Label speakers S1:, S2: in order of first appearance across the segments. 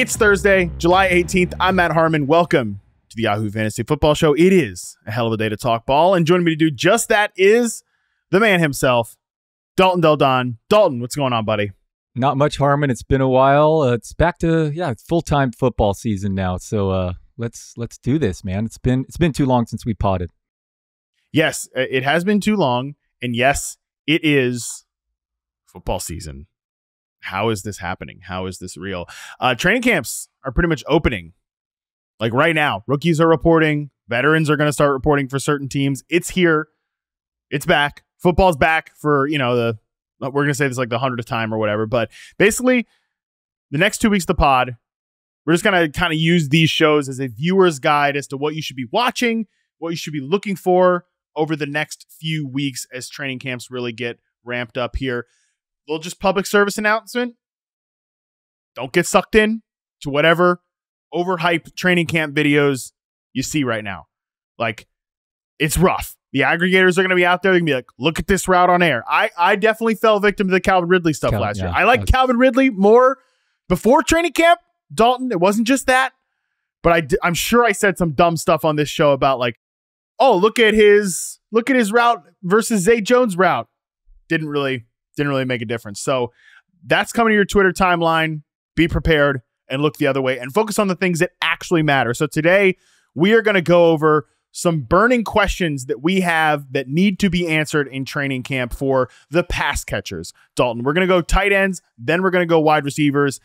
S1: It's Thursday, July 18th. I'm Matt Harmon. Welcome to the Yahoo Fantasy Football Show. It is a hell of a day to talk ball, and joining me to do just that is the man himself, Dalton Del Don. Dalton, what's going on, buddy?
S2: Not much, Harmon. It's been a while. It's back to it's full-time football season now. So let's do this, man. It's been too long since we potted.
S1: Yes, it has been too long, and yes, it is football season. How is this happening? How is this real? Training camps are pretty much opening. Like right now, rookies are reporting. Veterans are going to start reporting for certain teams. It's here. It's back. Football's back for, we're going to say this like the 100th time or whatever. But basically, the next 2 weeks of the pod, we're just going to kind of use these shows as a viewer's guide as to what you should be watching, what you should be looking for over the next few weeks as training camps really get ramped up here. Little just public service announcement. Don't get sucked in to whatever overhyped training camp videos you see right now. Like, it's rough. The aggregators are going to be out there. They're going to be like, look at this route on air. I definitely fell victim to the Calvin Ridley stuff last year. I like Calvin Ridley more before training camp. Dalton, it wasn't just that. But I'm sure I said some dumb stuff on this show about like, oh, look at his route versus Zay Jones' route. Didn't really make a difference. So that's coming to your Twitter timeline. Be prepared and look the other way and focus on the things that actually matter. So today we are going to go over some burning questions that we have that need to be answered in training camp for the pass catchers. Dalton, we're going to go tight ends, then we're going to go wide receivers.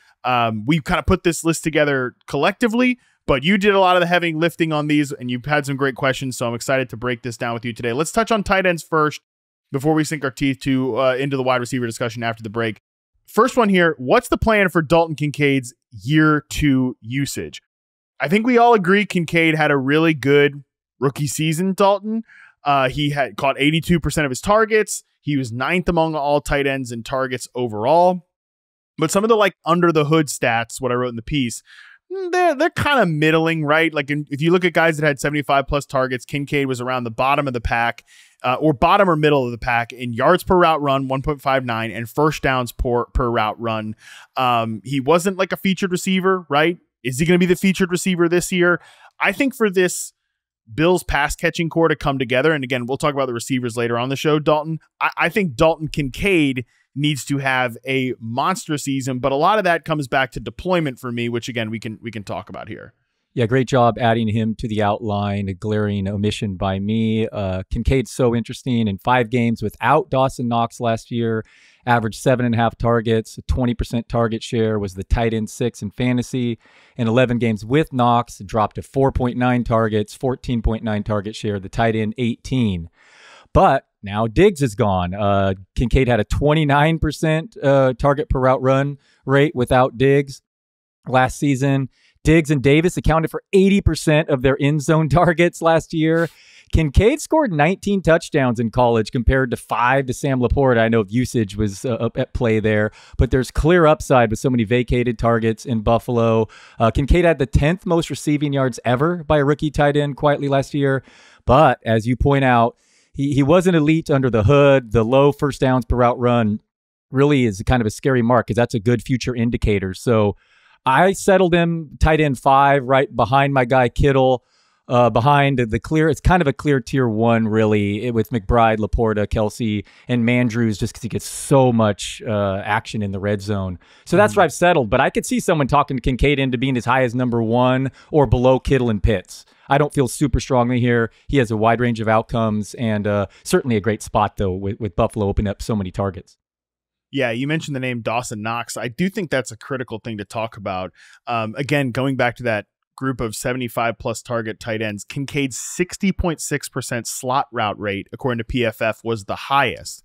S1: We've kind of put this list together collectively, but you did a lot of the heavy lifting on these and you've had some great questions. So I'm excited to break this down with you today. Let's touch on tight ends first before we sink our teeth into the wide receiver discussion after the break. First one here, what's the plan for Dalton Kincaid's year 2 usage? I think we all agree Kincaid had a really good rookie season, Dalton. He had caught 82% of his targets. He was 9th among all tight ends in targets overall. But some of the like under the hood stats, what I wrote in the piece, they're kind of middling, right? Like if you look at guys that had 75 plus targets, Kincaid was around the bottom of the pack, or bottom or middle of the pack in yards per route run, 1.59, and first downs per route run. He wasn't like a featured receiver, right? Is he going to be the featured receiver this year? I think for this Bills pass catching core to come together, and again, we'll talk about the receivers later on the show, Dalton. I think Dalton Kincaid needs to have a monster season, but a lot of that comes back to deployment for me, which again, we can talk about here.
S2: Yeah, great job adding him to the outline, a glaring omission by me. Kincaid's so interesting. In 5 games without Dawson Knox last year, averaged 7.5 targets, a 20% target share, was the tight end 6 in fantasy. In 11 games with Knox, dropped to 4.9 targets, 14.9 target share, the tight end 18. But now Diggs is gone. Kincaid had a 29% target per route run rate without Diggs last season. Diggs and Davis accounted for 80% of their end zone targets last year. Kincaid scored 19 touchdowns in college compared to 5 to Sam Laporta. I know usage was up at play there, but there's clear upside with so many vacated targets in Buffalo. Kincaid had the 10th most receiving yards ever by a rookie tight end quietly last year. But as you point out, he wasn't elite under the hood. The low first downs per route run really is kind of a scary mark because that's a good future indicator. So I settled him tight end 5 right behind my guy Kittle, behind the clear. It's kind of a clear tier 1 really with McBride, Laporta, Kelsey, and Mandrews just because he gets so much action in the red zone. So that's where I've settled. But I could see someone talking Kincaid into being as high as number 1 or below Kittle and Pitts. I don't feel super strongly here. He has a wide range of outcomes and certainly a great spot though with Buffalo opening up so many targets.
S1: Yeah, you mentioned the name Dawson Knox. I do think that's a critical thing to talk about. Again, going back to that group of 75 plus target tight ends, Kincaid's 60.6% slot route rate, according to PFF, was the highest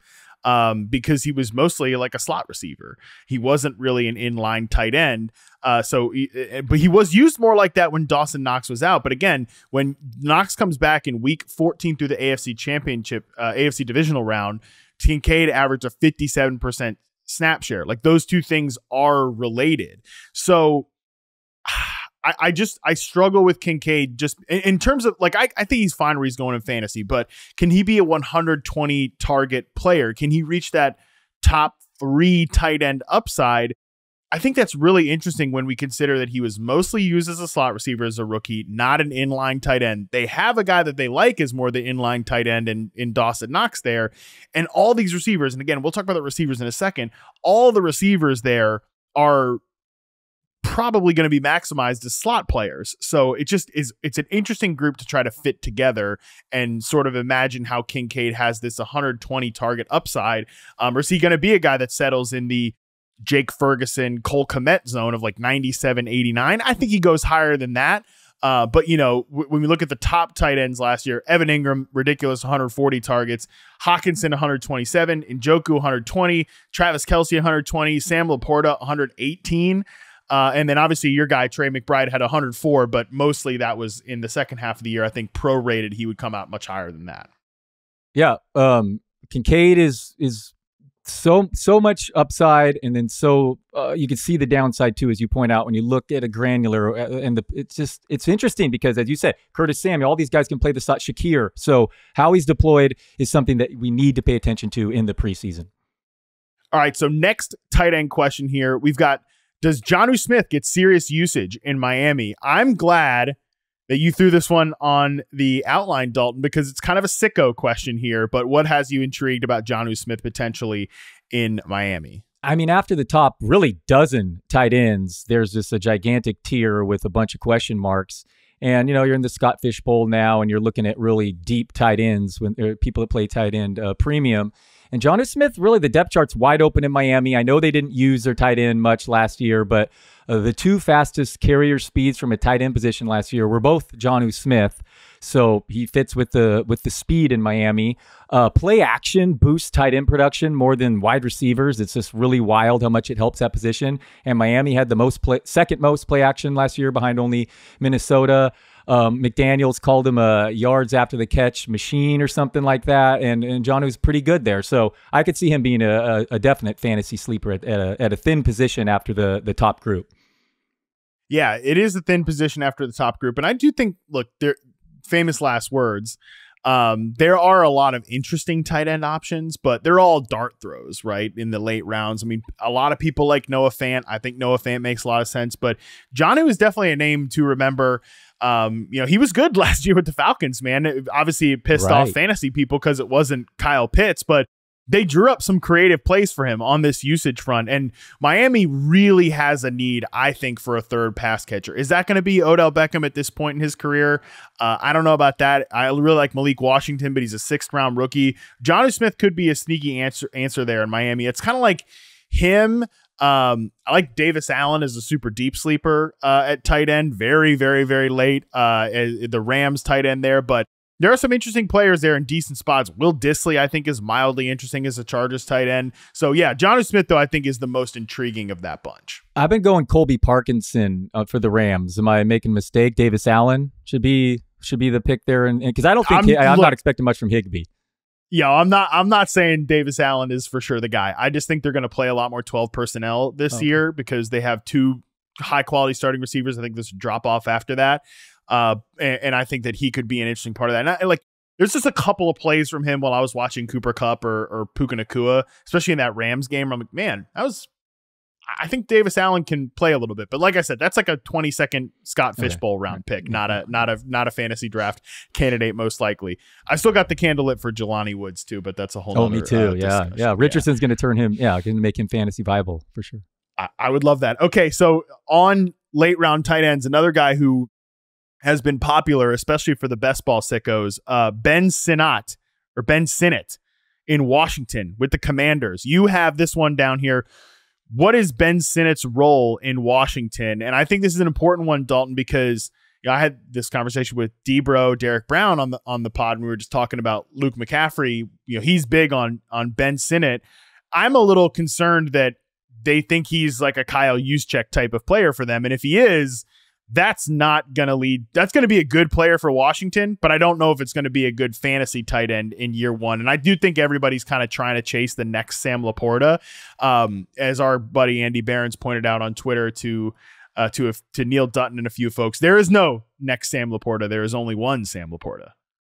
S1: because he was mostly like a slot receiver. He wasn't really an inline tight end. But he was used more like that when Dawson Knox was out. But again, when Knox comes back in week 14 through the AFC Championship, AFC divisional round, Kincaid averaged a 57% snap share. Like those two things are related. So I struggle with Kincaid just in terms of like, I think he's fine where he's going in fantasy, but can he be a 120 target player? Can he reach that top 3 tight end upside? I think that's really interesting when we consider that he was mostly used as a slot receiver as a rookie, not an inline tight end. They have a guy that they like as more the inline tight end in Dawson Knox there. And all these receivers, and again, we'll talk about the receivers in a second, all the receivers there are probably going to be maximized as slot players. So it's an interesting group to try to fit together and sort of imagine how Kincaid has this 120 target upside. Or is he going to be a guy that settles in the Jake Ferguson, Cole Kmet zone of like 97, 89? I think he goes higher than that. But, you know, when we look at the top tight ends last year, Evan Ingram, ridiculous 140 targets, Hawkinson 127, Njoku 120, Travis Kelce 120, Sam Laporta 118. And then obviously your guy, Trey McBride, had 104, but mostly that was in the second half of the year. I think prorated, he would come out much higher than that.
S2: Yeah. Kincaid is so much upside, and then you can see the downside too, as you point out when you look at a granular. And it's interesting because, as you said, Curtis Samuel, all these guys can play the slot. Shakir, so how he's deployed is something that we need to pay attention to in the preseason.
S1: All right, so next tight end question here, we've got: does Jonnu Smith get serious usage in Miami? I'm glad that you threw this one on the outline, Dalton, because it's kind of a sicko question here, but what has you intrigued about Jonnu Smith potentially in Miami?
S2: I mean, after the top really dozen tight ends, there's just a gigantic tier with a bunch of question marks. And, you know, you're in the Scott Fish Bowl now, and you're looking at really deep tight ends when there are people that play tight end premium. And Jonnu Smith, really, the depth chart's wide open in Miami. I know they didn't use their tight end much last year, but the two fastest carrier speeds from a tight end position last year were both Jonnu Smith. So he fits with the speed in Miami. Play action boosts tight end production more than wide receivers. It's just really wild how much it helps that position. And Miami had the second most play action last year, behind only Minnesota. McDaniels called him a yards after the catch machine or something like that. And Jonnu's pretty good there. So I could see him being a definite fantasy sleeper at a thin position after the top group.
S1: Yeah, it is a thin position after the top group. And I do think, look, they're famous last words. There are a lot of interesting tight end options, but they're all dart throws, right? In the late rounds. I mean, a lot of people like Noah Fant. I think Noah Fant makes a lot of sense, but Jonnu is definitely a name to remember. You know, he was good last year with the Falcons, man. Obviously, it pissed off fantasy people because it wasn't Kyle Pitts, but they drew up some creative plays for him on this usage front. And Miami really has a need, I think, for a third pass catcher. Is that going to be Odell Beckham at this point in his career? I don't know about that. I really like Malik Washington, but he's a 6th round rookie. Jonnu Smith could be a sneaky answer there in Miami. It's kind of like him. I like Davis Allen as a super deep sleeper at tight end. Very, very, very late. The Rams tight end there, but there are some interesting players there in decent spots. Will Dissly, I think, is mildly interesting as a Chargers tight end. So yeah, Jonnu Smith, though, I think is the most intriguing of that bunch.
S2: I've been going Colby Parkinson for the Rams. Am I making a mistake? Davis Allen should be the pick there, and because I don't think I'm not expecting much from Higbee.
S1: Yeah, I'm not saying Davis Allen is for sure the guy. I just think they're going to play a lot more 12 personnel this year because they have 2 high quality starting receivers. I think there's a drop off after that. And I think that he could be an interesting part of that. And there's just a couple of plays from him while I was watching Cooper Kupp or Puka Nacua, especially in that Rams game. Where I'm like, man, I think Davis Allen can play a little bit, but like I said, that's like a 22nd Scott Fish Bowl round pick, not a fantasy draft candidate, most likely. I still got the candle lit for Jelani Woods too, but that's a whole.
S2: Me too. Yeah. Richardson's going to turn him. Yeah, going to make him fantasy viable for sure.
S1: I would love that. Okay, so on late round tight ends, another guy who has been popular, especially for the best ball sickos, Ben Sinnott in Washington with the Commanders. You have this one down here. What is Ben Sinnott's role in Washington? And I think this is an important one, Dalton, because I had this conversation with Debro, Derek Brown on the pod, and we were just talking about Luke McCaffrey. He's big on Ben Sinnott. I'm a little concerned that they think he's like a Kyle Juszczyk type of player for them, and if he is, that's not going to lead. That's going to be a good player for Washington, but I don't know if it's going to be a good fantasy tight end in year one. And I do think everybody's kind of trying to chase the next Sam Laporta, as our buddy Andy Behrens pointed out on Twitter to Neil Dutton and a few folks. There is no next Sam Laporta. There is only one Sam Laporta.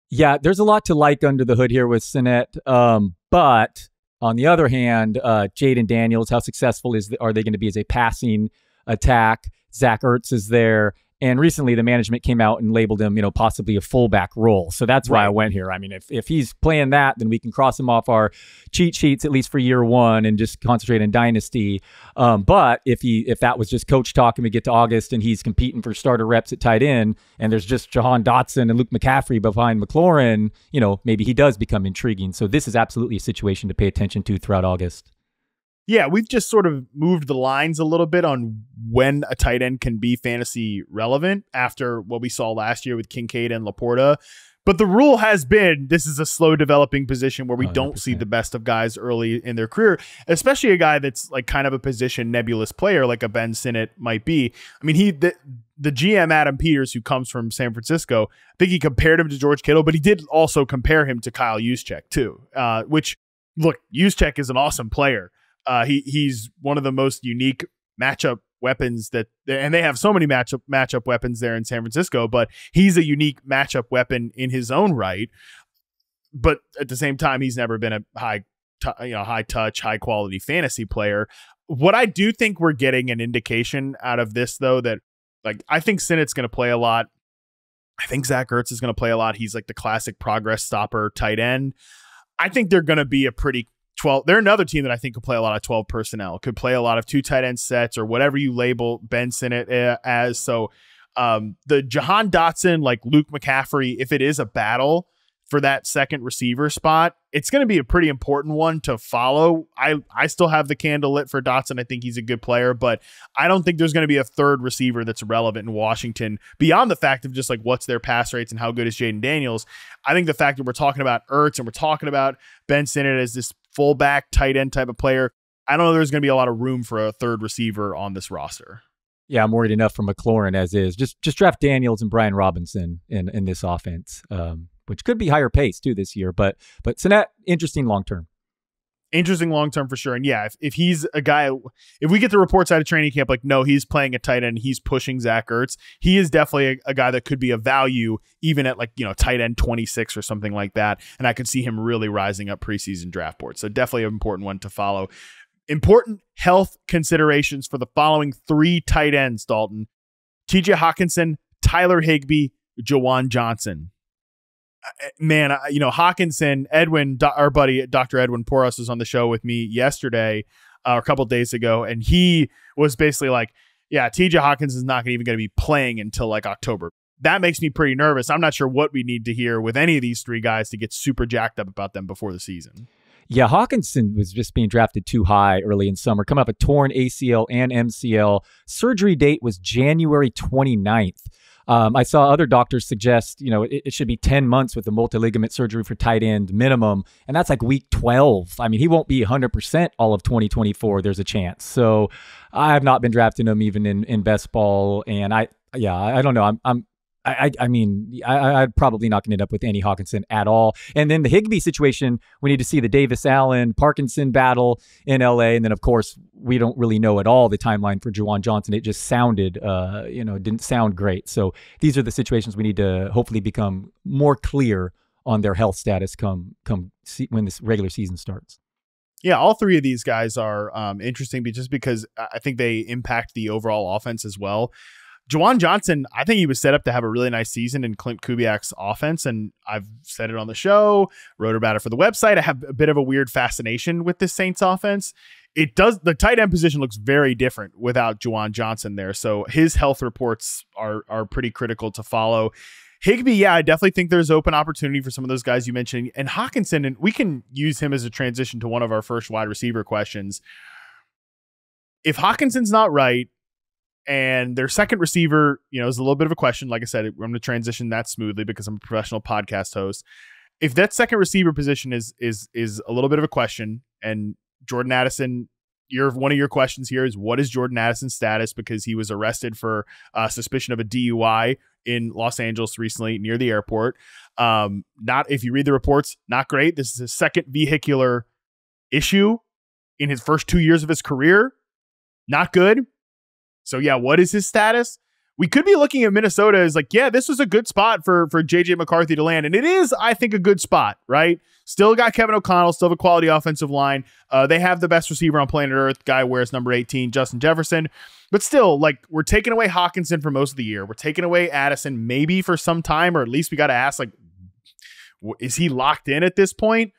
S2: Yeah, there's a lot to like under the hood here with Sinnott, but On the other hand, Jaden Daniels, how successful are they going to be as a passing attack? Zach Ertz is there. And recently the management came out and labeled him, possibly a fullback role. So that's why I went here. I mean, if he's playing that, then we can cross him off our cheat sheets, at least for year one, and just concentrate on dynasty. But if that was just coach talk and we get to August and he's competing for starter reps at tight end and there's just Jahan Dotson and Luke McCaffrey behind McLaurin, maybe he does become intriguing. So this is absolutely a situation to pay attention to throughout August.
S1: Yeah, we've just sort of moved the lines a little bit on when a tight end can be fantasy relevant after what we saw last year with Kincaid and Laporta. But the rule has been this is a slow developing position where we 100%. Don't see the best of guys early in their career, especially a guy that's like kind of a position nebulous player like a Ben Sinnott might be. I mean, the GM Adam Peters, who comes from San Francisco, I think he compared him to George Kittle, but he did also compare him to Kyle Juszczyk too, which, look, Juszczyk is an awesome player. He's one of the most unique matchup weapons and they have so many matchup weapons there in San Francisco, but he's a unique matchup weapon in his own right. But at the same time, he's never been a high touch, high quality fantasy player. What I do think we're getting an indication out of this, though, that like I think Sinnott's going to play a lot. I think Zach Ertz is going to play a lot. He's like the classic progress stopper tight end. I think they're going to be a pretty 12. They're another team that I think could play a lot of 12 personnel, could play a lot of 2 tight end sets or whatever you label Ben Sinnott as. So the Jahan Dotson, like Luke McCaffrey, if it is a battle for that second receiver spot, it's going to be a pretty important one to follow. I still have the candle lit for Dotson. I think he's a good player, but I don't think there's going to be a third receiver that's relevant in Washington beyond the fact of just like what's their pass rates and how good is Jaden Daniels. I think the fact that we're talking about Ertz and we're talking about Ben Sinnott as this fullback tight end type of player, I don't know there's going to be a lot of room for a third receiver on this roster. Yeah,
S2: I'm worried enough for McLaurin as is. Just draft Daniels and Brian Robinson in this offense. Which could be higher pace too this year, but Sinnott, interesting long-term.
S1: Interesting long-term for sure. And yeah, if he's a guy, if we get the reports out of training camp, like, no, he's playing a tight end, he's pushing Zach Ertz, he is definitely a guy that could be a value even at like, tight end 26 or something like that. And I could see him really rising up preseason draft boards. So definitely an important one to follow. Important health considerations for the following 3 tight ends, Dalton: TJ Hawkinson, Tyler Higbee, Juwan Johnson. Man, Hawkinson, our buddy, Dr. Edwin Porras, was on the show with me yesterday or a couple of days ago, and he was basically like, yeah, TJ Hawkins is not even going to be playing until like October. That makes me pretty nervous. I'm not sure what we need to hear with any of these 3 guys to get super jacked up about them before the season.
S2: Yeah, Hawkinson was just being drafted too high early in summer, coming up a torn ACL and MCL. Surgery date was January 29th. I saw other doctors suggest, it should be 10 months with a multi-ligament surgery for tight end minimum. And that's like week 12. I mean, he won't be 100% all of 2024. There's a chance. So I have not been drafting him even in best ball. And I don't know. I'm probably not going to end up with any Hawkinson at all. And then the Higbee situation, we need to see the Davis Allen Parkinson battle in LA. And then of course, we don't really know at all the timeline for Juwan Johnson. It just sounded, didn't sound great. So these are the situations we need to hopefully become more clear on their health status when this regular season starts.
S1: Yeah, all 3 of these guys are interesting just because I think they impact the overall offense as well. Juwan Johnson, I think he was set up to have a really nice season in Clint Kubiak's offense, and I've said it on the show, wrote about it for the website. I have a bit of a weird fascination with this Saints offense. The tight end position looks very different without Juwan Johnson there, so his health reports are pretty critical to follow. Higbee, yeah, I definitely think there's open opportunity for some of those guys you mentioned, and Hawkinson, and we can use him as a transition to one of our first wide receiver questions. If Hawkinson's not right, and their second receiver, is a little bit of a question. Like I said, I'm going to transition that smoothly because I'm a professional podcast host. If that second receiver position is a little bit of a question, and Jordan Addison, one of your questions here is, what is Jordan Addison's status? Because he was arrested for suspicion of a DUI in Los Angeles recently near the airport. If you read the reports, not great. This is his second vehicular issue in his first 2 years of his career. Not good. So yeah, what is his status? we could be looking at Minnesota as like, yeah, this was a good spot for JJ McCarthy to land. And it is, I think, a good spot, right? Still got Kevin O'Connell, still have a quality offensive line. They have the best receiver on planet Earth. Guy wears number 18, Justin Jefferson. But still, like, we're taking away Hawkinson for most of the year. We're taking away Addison maybe for some time, or at least we got to ask, like, is he locked in at this point?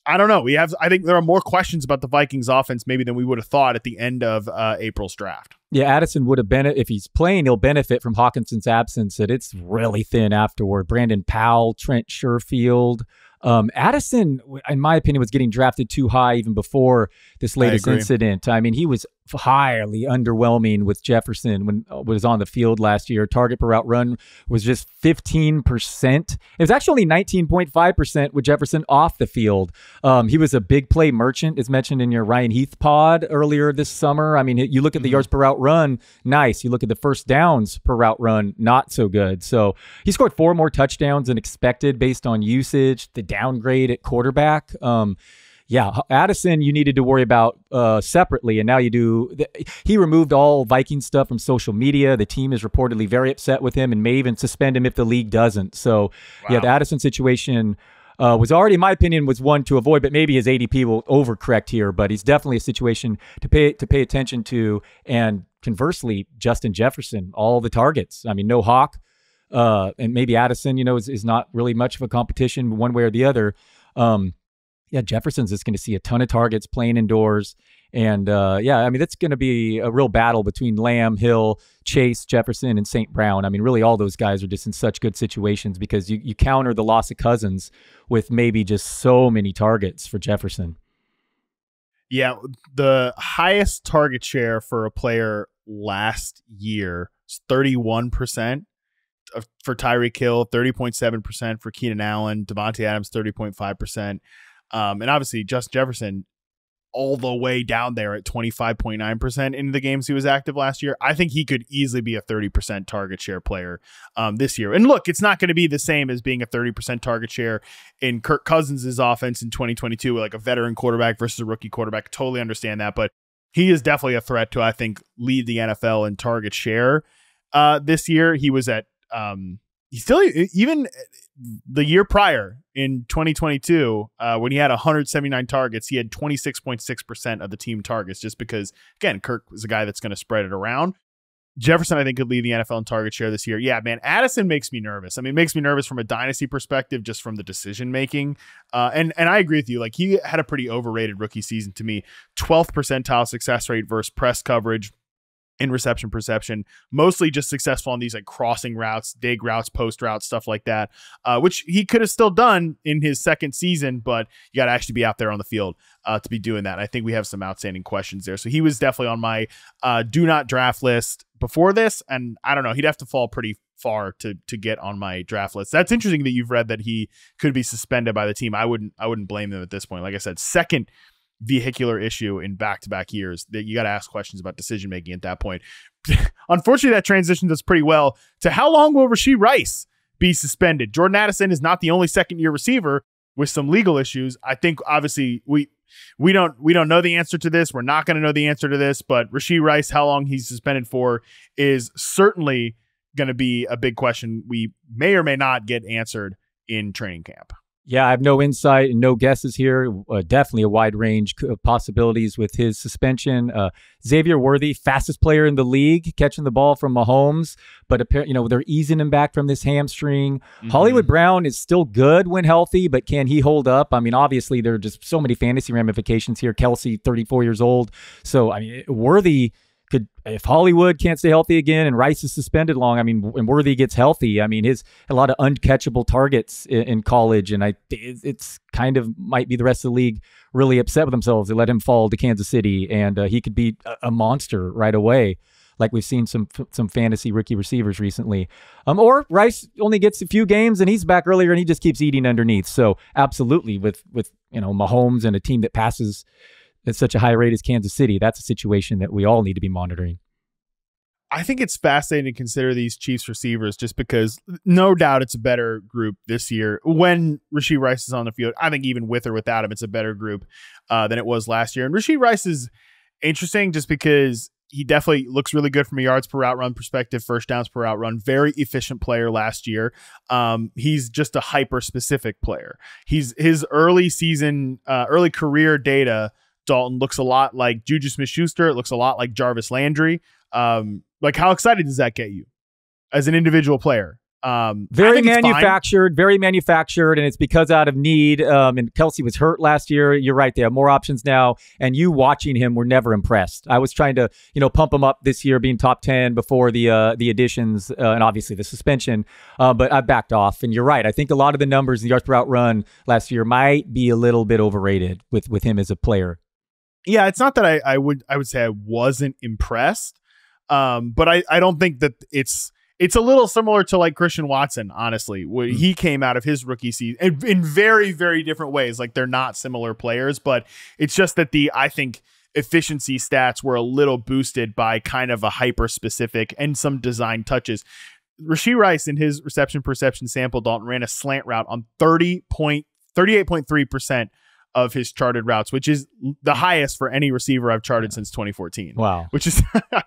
S1: I don't know. I think there are more questions about the Vikings offense maybe than we would have thought at the end of April's draft.
S2: Yeah, Addison would have if he's playing, he'll benefit from Hawkinson's absence. That it's really thin afterward. Brandon Powell, Trent Sherfield. Addison, in my opinion, was getting drafted too high even before this latest incident. I mean, he was highly underwhelming with Jefferson when was on the field last year. Target per route run was just 15%. It was actually only 19.5% with Jefferson off the field. He was a big play merchant, as mentioned in your Ryan Heath pod earlier this summer. I mean, you look at the yards per route run, nice. You look at the first downs per route run, not so good. So he scored 4 more touchdowns than expected based on usage, the downgrade at quarterback. Yeah, Addison, you needed to worry about separately, and now you do. He removed all Viking stuff from social media. The team is reportedly very upset with him and may even suspend him if the league doesn't. So, yeah, the Addison situation was already, in my opinion, was one to avoid, but maybe his ADP will overcorrect here. But he's definitely a situation to pay attention to. And conversely, Justin Jefferson, all the targets. I mean, no Hawk, and maybe Addison, is not really much of a competition one way or the other. Yeah, Jefferson's just going to see a ton of targets playing indoors. And I mean, that's going to be a real battle between Lamb, Hill, Chase, Jefferson, and St. Brown. I mean, really all those guys are just in such good situations because you counter the loss of Cousins with maybe just so many targets for Jefferson.
S1: Yeah, the highest target share for a player last year is 31%. For Tyreek Hill, 30.7% for Keenan Allen, Devontae Adams, 30.5%. And obviously Justin Jefferson all the way down there at 25.9% in the games he was active last year. I think he could easily be a 30% target share player this year. And look, it's not going to be the same as being a 30% target share in Kirk Cousins' offense in 2022, like a veteran quarterback versus a rookie quarterback. Totally understand that. But he is definitely a threat to, I think, lead the NFL in target share this year. He was at he's still, even the year prior in 2022, when he had 179 targets, he had 26.6% of the team targets, just because, again, Kirk was a guy that's going to spread it around. Jefferson, I think, could lead the NFL in target share this year. Yeah, man, Addison makes me nervous. I mean, it makes me nervous from a dynasty perspective, just from the decision making. And I agree with you. Like, he had a pretty overrated rookie season to me. 12th percentile success rate versus press coverage in reception perception, mostly just successful on these like crossing routes, dig routes, post routes, stuff like that, which he could have still done in his second season, but you got to actually be out there on the field to be doing that. I think we have some outstanding questions there. So he was definitely on my do not draft list before this. And I don't know, he'd have to fall pretty far to get on my draft list. That's interesting that you've read that he could be suspended by the team. I wouldn't blame them at this point. Like I said, second vehicular issue in back-to-back years that you got to ask questions about decision-making at that point. Unfortunately, that transitions us pretty well to how long will Rashee Rice be suspended? Jordan Addison is not the only second-year receiver with some legal issues. I think obviously we don't know the answer to this. We're not going to know the answer to this, but Rashee Rice, how long he's suspended for, is certainly going to be a big question we may or may not get answered in training camp.
S2: Yeah, I have no insight and no guesses here. Definitely a wide range of possibilities with his suspension. Xavier Worthy, fastest player in the league, catching the ball from Mahomes, but apparently, they're easing him back from this hamstring. Mm-hmm. Hollywood Brown is still good when healthy, but can he hold up? I mean, obviously, there are just so many fantasy ramifications here. Kelsey, 34 years old. So, I mean, Worthy could, if Hollywood can't stay healthy again and Rice is suspended long, I mean, and Worthy gets healthy, I mean, a lot of uncatchable targets in college, and it's kind of might be the rest of the league really upset with themselves. They let him fall to Kansas City, and he could be a monster right away, like we've seen some fantasy rookie receivers recently. Or Rice only gets a few games and he's back earlier and he just keeps eating underneath. So absolutely, with Mahomes and a team that passes at such a high rate as Kansas City, that's a situation that we all need to be monitoring.
S1: I think it's fascinating to consider these Chiefs receivers just because no doubt it's a better group this year. When Rashee Rice is on the field, I think even with or without him, it's a better group than it was last year. And Rashee Rice is interesting just because He definitely looks really good from a yards per route run perspective, first downs per route run. Very efficient player last year. He's just a hyper specific player. His early season, early career data, Dalton, looks a lot like Juju Smith-Schuster. It looks a lot like Jarvis Landry. Like, how excited does that get you as an individual player?
S2: Very manufactured, and it's because out of need. And Kelsey was hurt last year. You're right; they have more options now. And you watching him were never impressed. I was trying to, pump him up this year, being top 10 before the additions and obviously the suspension. But I backed off. And you're right. I think a lot of the numbers in the yards per route run last year might be a little bit overrated with him as a player.
S1: Yeah, it's not that I would say I wasn't impressed, but I don't think that it's a little similar to like Christian Watson, honestly. He came out of his rookie season in very, very different ways. Like, they're not similar players, but it's just that I think efficiency stats were a little boosted by kind of a hyper specific and some design touches. Rashee Rice, in his reception perception sample, Dalton ran a slant route on 38.3% of his charted routes, which is the highest for any receiver I've charted since 2014.
S2: Wow.
S1: Which is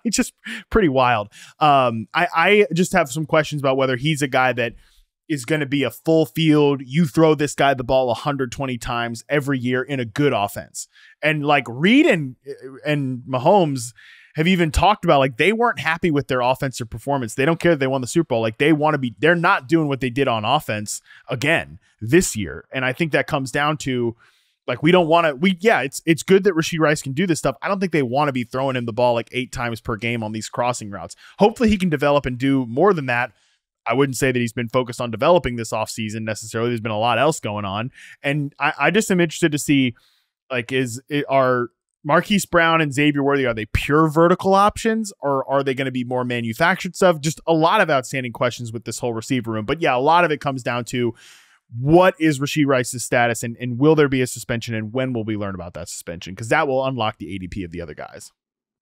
S1: just pretty wild. I just have some questions about whether he's a guy that is going to be a full field, you throw this guy the ball 120 times every year in a good offense. And like Reed and Mahomes have even talked about, like, they weren't happy with their offensive performance. They don't care that they won the Super Bowl. Like, they're not doing what they did on offense again this year. And I think that comes down to, like, we don't want to, it's good that Rashee Rice can do this stuff. I don't think they want to be throwing him the ball like 8 times per game on these crossing routes. Hopefully he can develop and do more than that. I wouldn't say that he's been focused on developing this offseason necessarily. There's been a lot else going on. And I just am interested to see, like, are Marquise Brown and Xavier Worthy, are they pure vertical options, or are they going to be more manufactured stuff? Just a lot of outstanding questions with this whole receiver room. But yeah, a lot of it comes down to, what is Rashee Rice's status, and will there be a suspension, and when will we learn about that suspension? Because that will unlock the ADP of the other guys.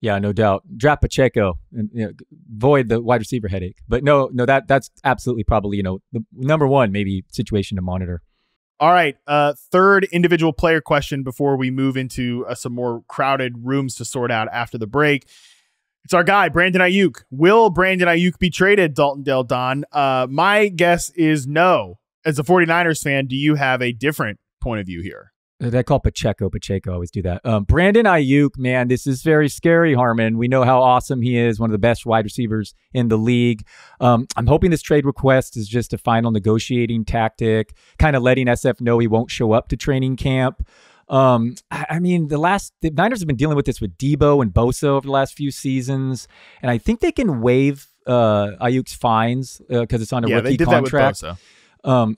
S2: Yeah, no doubt. Draft Pacheco and void the wide receiver headache. But no, that's absolutely probably the number one maybe situation to monitor.
S1: All right, third individual player question before we move into some more crowded rooms to sort out after the break. It's our guy, Brandon Aiyuk. Will Brandon Aiyuk be traded, Dalton Del Don? My guess is no. As a 49ers fan, do you have a different point of view here?
S2: They call Pacheco. I always do that. Brandon Aiyuk, man, this is very scary, Harmon. We know how awesome he is, one of the best wide receivers in the league. I'm hoping this trade request is just a final negotiating tactic, kind of letting SF know he won't show up to training camp. I mean, the Niners have been dealing with this with Debo and Bosa over the last few seasons, and I think they can waive Ayuk's fines because it's on a rookie contract.
S1: That with Bosa.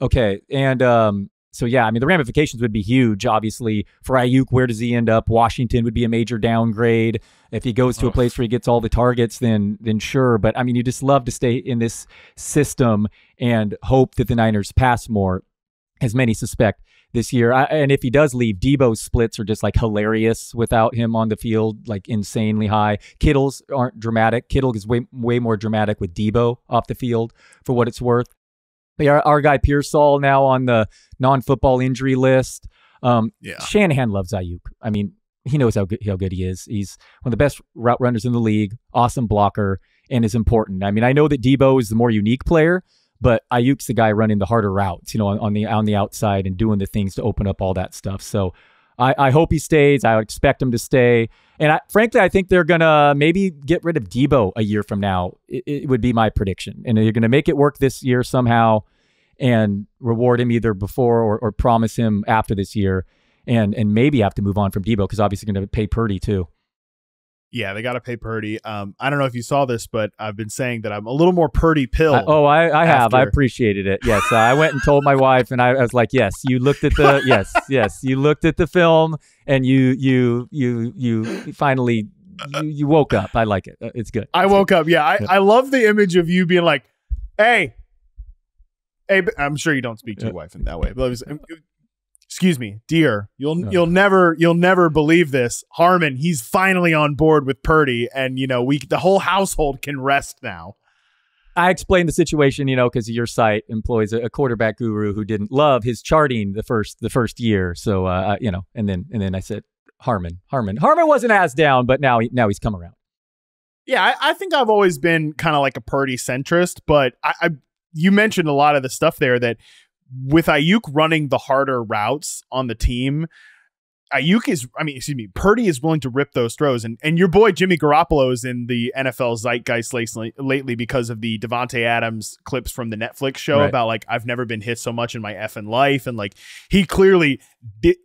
S2: Okay. And so, yeah, I mean, the ramifications would be huge, obviously. For Aiyuk, where does he end up? Washington would be a major downgrade. If he goes to a place where he gets all the targets, then sure. But, I mean, you just love to stay in this system and hope that the Niners pass more, as many suspect this year. And if he does leave, Debo's splits are just, like, hilarious without him on the field, like, insanely high. Kittle's aren't dramatic. Kittle is way more dramatic with Debo off the field, for what it's worth. But our guy Pearsall now on the non-football injury list. Shanahan loves Aiyuk. I mean, he knows how good he is. He's one of the best route runners in the league, awesome blocker, and is important. I mean, I know that Debo is the more unique player, but Ayuk's the guy running the harder routes, on the outside and doing the things to open up all that stuff. So I hope he stays. I would expect him to stay. And frankly, I think they're going to maybe get rid of Debo a year from now. It would be my prediction. And they're going to make it work this year somehow and reward him either before or promise him after this year. And maybe have to move on from Debo because obviously going to pay Purdy too.
S1: Yeah, they got to pay Purdy. I don't know if you saw this, but I've been saying that I'm a little more Purdy pill.
S2: I have. I appreciated it. Yes, I went and told my wife, and I was like, "Yes, you looked at the yes, you looked at the film, and you finally you woke up. I like it. It's good.
S1: I woke up. Yeah, I love the image of you being like, hey, I'm sure you don't speak to your wife in that way, but excuse me, dear, you'll never believe this. Harmon, he's finally on board with Purdy, and the whole household can rest now.
S2: I explained the situation, because your site employs a quarterback guru who didn't love his charting the first year. So and then I said Harmon wasn't as down, but now he's come around.
S1: Yeah, I think I've always been kind of like a Purdy centrist, but you mentioned a lot of the stuff there that with Aiyuk running the harder routes on the team, Purdy is willing to rip those throws. And your boy Jimmy Garoppolo is in the NFL zeitgeist lately because of the Devontae Adams clips from the Netflix show about like, I've never been hit so much in my effing life. And like, he clearly did,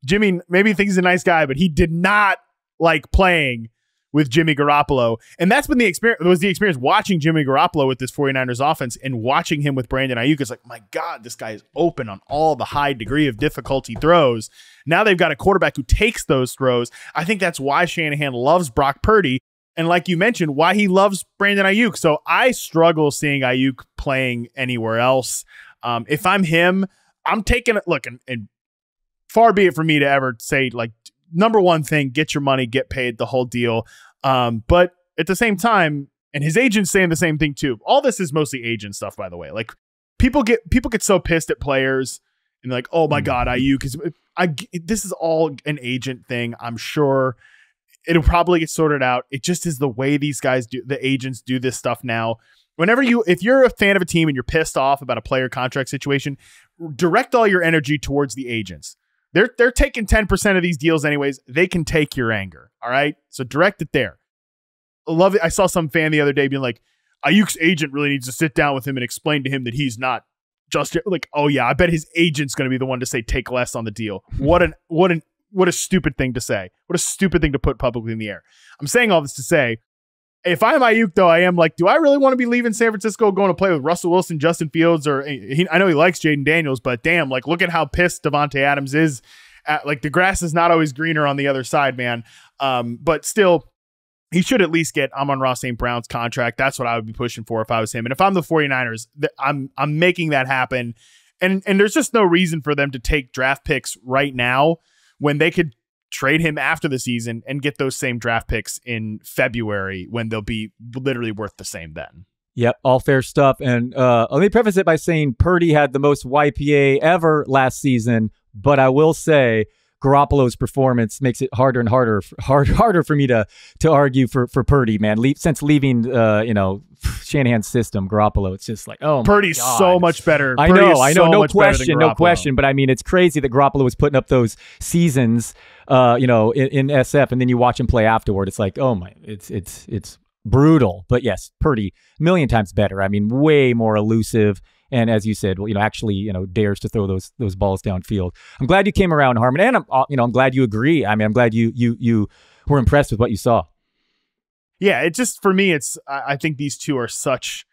S1: Jimmy maybe thinks he's a nice guy, but he did not like playing with Jimmy Garoppolo. And that's been the experience watching Jimmy Garoppolo with this 49ers offense and watching him with Brandon Aiyuk. It's like, my God, this guy is open on all the high degree of difficulty throws. Now they've got a quarterback who takes those throws. I think that's why Shanahan loves Brock Purdy. And like you mentioned, why he loves Brandon Aiyuk. So I struggle seeing Aiyuk playing anywhere else. If I'm him, I'm taking it. Look, and far be it for me to ever say like, number one thing, get your money, get paid, the whole deal. But at the same time, and his agent's saying the same thing too. All this is mostly agent stuff, by the way. Like people get so pissed at players and like, oh my God, Aiyuk this is all an agent thing. I'm sure it'll probably get sorted out. It just is the way these guys do, the agents do this stuff now. If you're a fan of a team and you're pissed off about a player contract situation, direct all your energy towards the agents. They're taking 10% of these deals anyways. They can take your anger. All right. So direct it there. I love it. I saw some fan the other day being like, Ayuk's agent really needs to sit down with him and explain to him that he's not just like, oh yeah, I bet his agent's going to be the one to say take less on the deal. What a stupid thing to say. What a stupid thing to put publicly in the air. I'm saying all this to say, if I'm Aiyuk, though, I am like, do I really want to be leaving San Francisco, going to play with Russell Wilson, Justin Fields, or I know he likes Jaden Daniels, but damn, like, look at how pissed Devontae Adams is. Like, the grass is not always greener on the other side, man. But still, he should at least get Amon-Ra St. Brown's contract. That's what I would be pushing for if I was him. And if I'm the 49ers, I'm making that happen. And there's just no reason for them to take draft picks right now when they could trade him after the season and get those same draft picks in February when they'll be literally worth the same then.
S2: Yep, all fair stuff. And let me preface it by saying Purdy had the most YPA ever last season, but I will say Garoppolo's performance makes it harder and harder for me to argue for Purdy, man. Since leaving, Shanahan's system, Garoppolo, it's just like, oh,
S1: Purdy's
S2: my God.
S1: So much better.
S2: I know, no question. But I mean, it's crazy that Garoppolo was putting up those seasons, in SF, and then you watch him play afterward. It's like, oh my, it's brutal. But yes, Purdy, a million times better. I mean, way more elusive. And as you said, actually, dares to throw those balls downfield. I'm glad you came around, Harmon, and I'm glad you agree. I mean, I'm glad you were impressed with what you saw.
S1: Yeah, it just, for me, I think these two are such,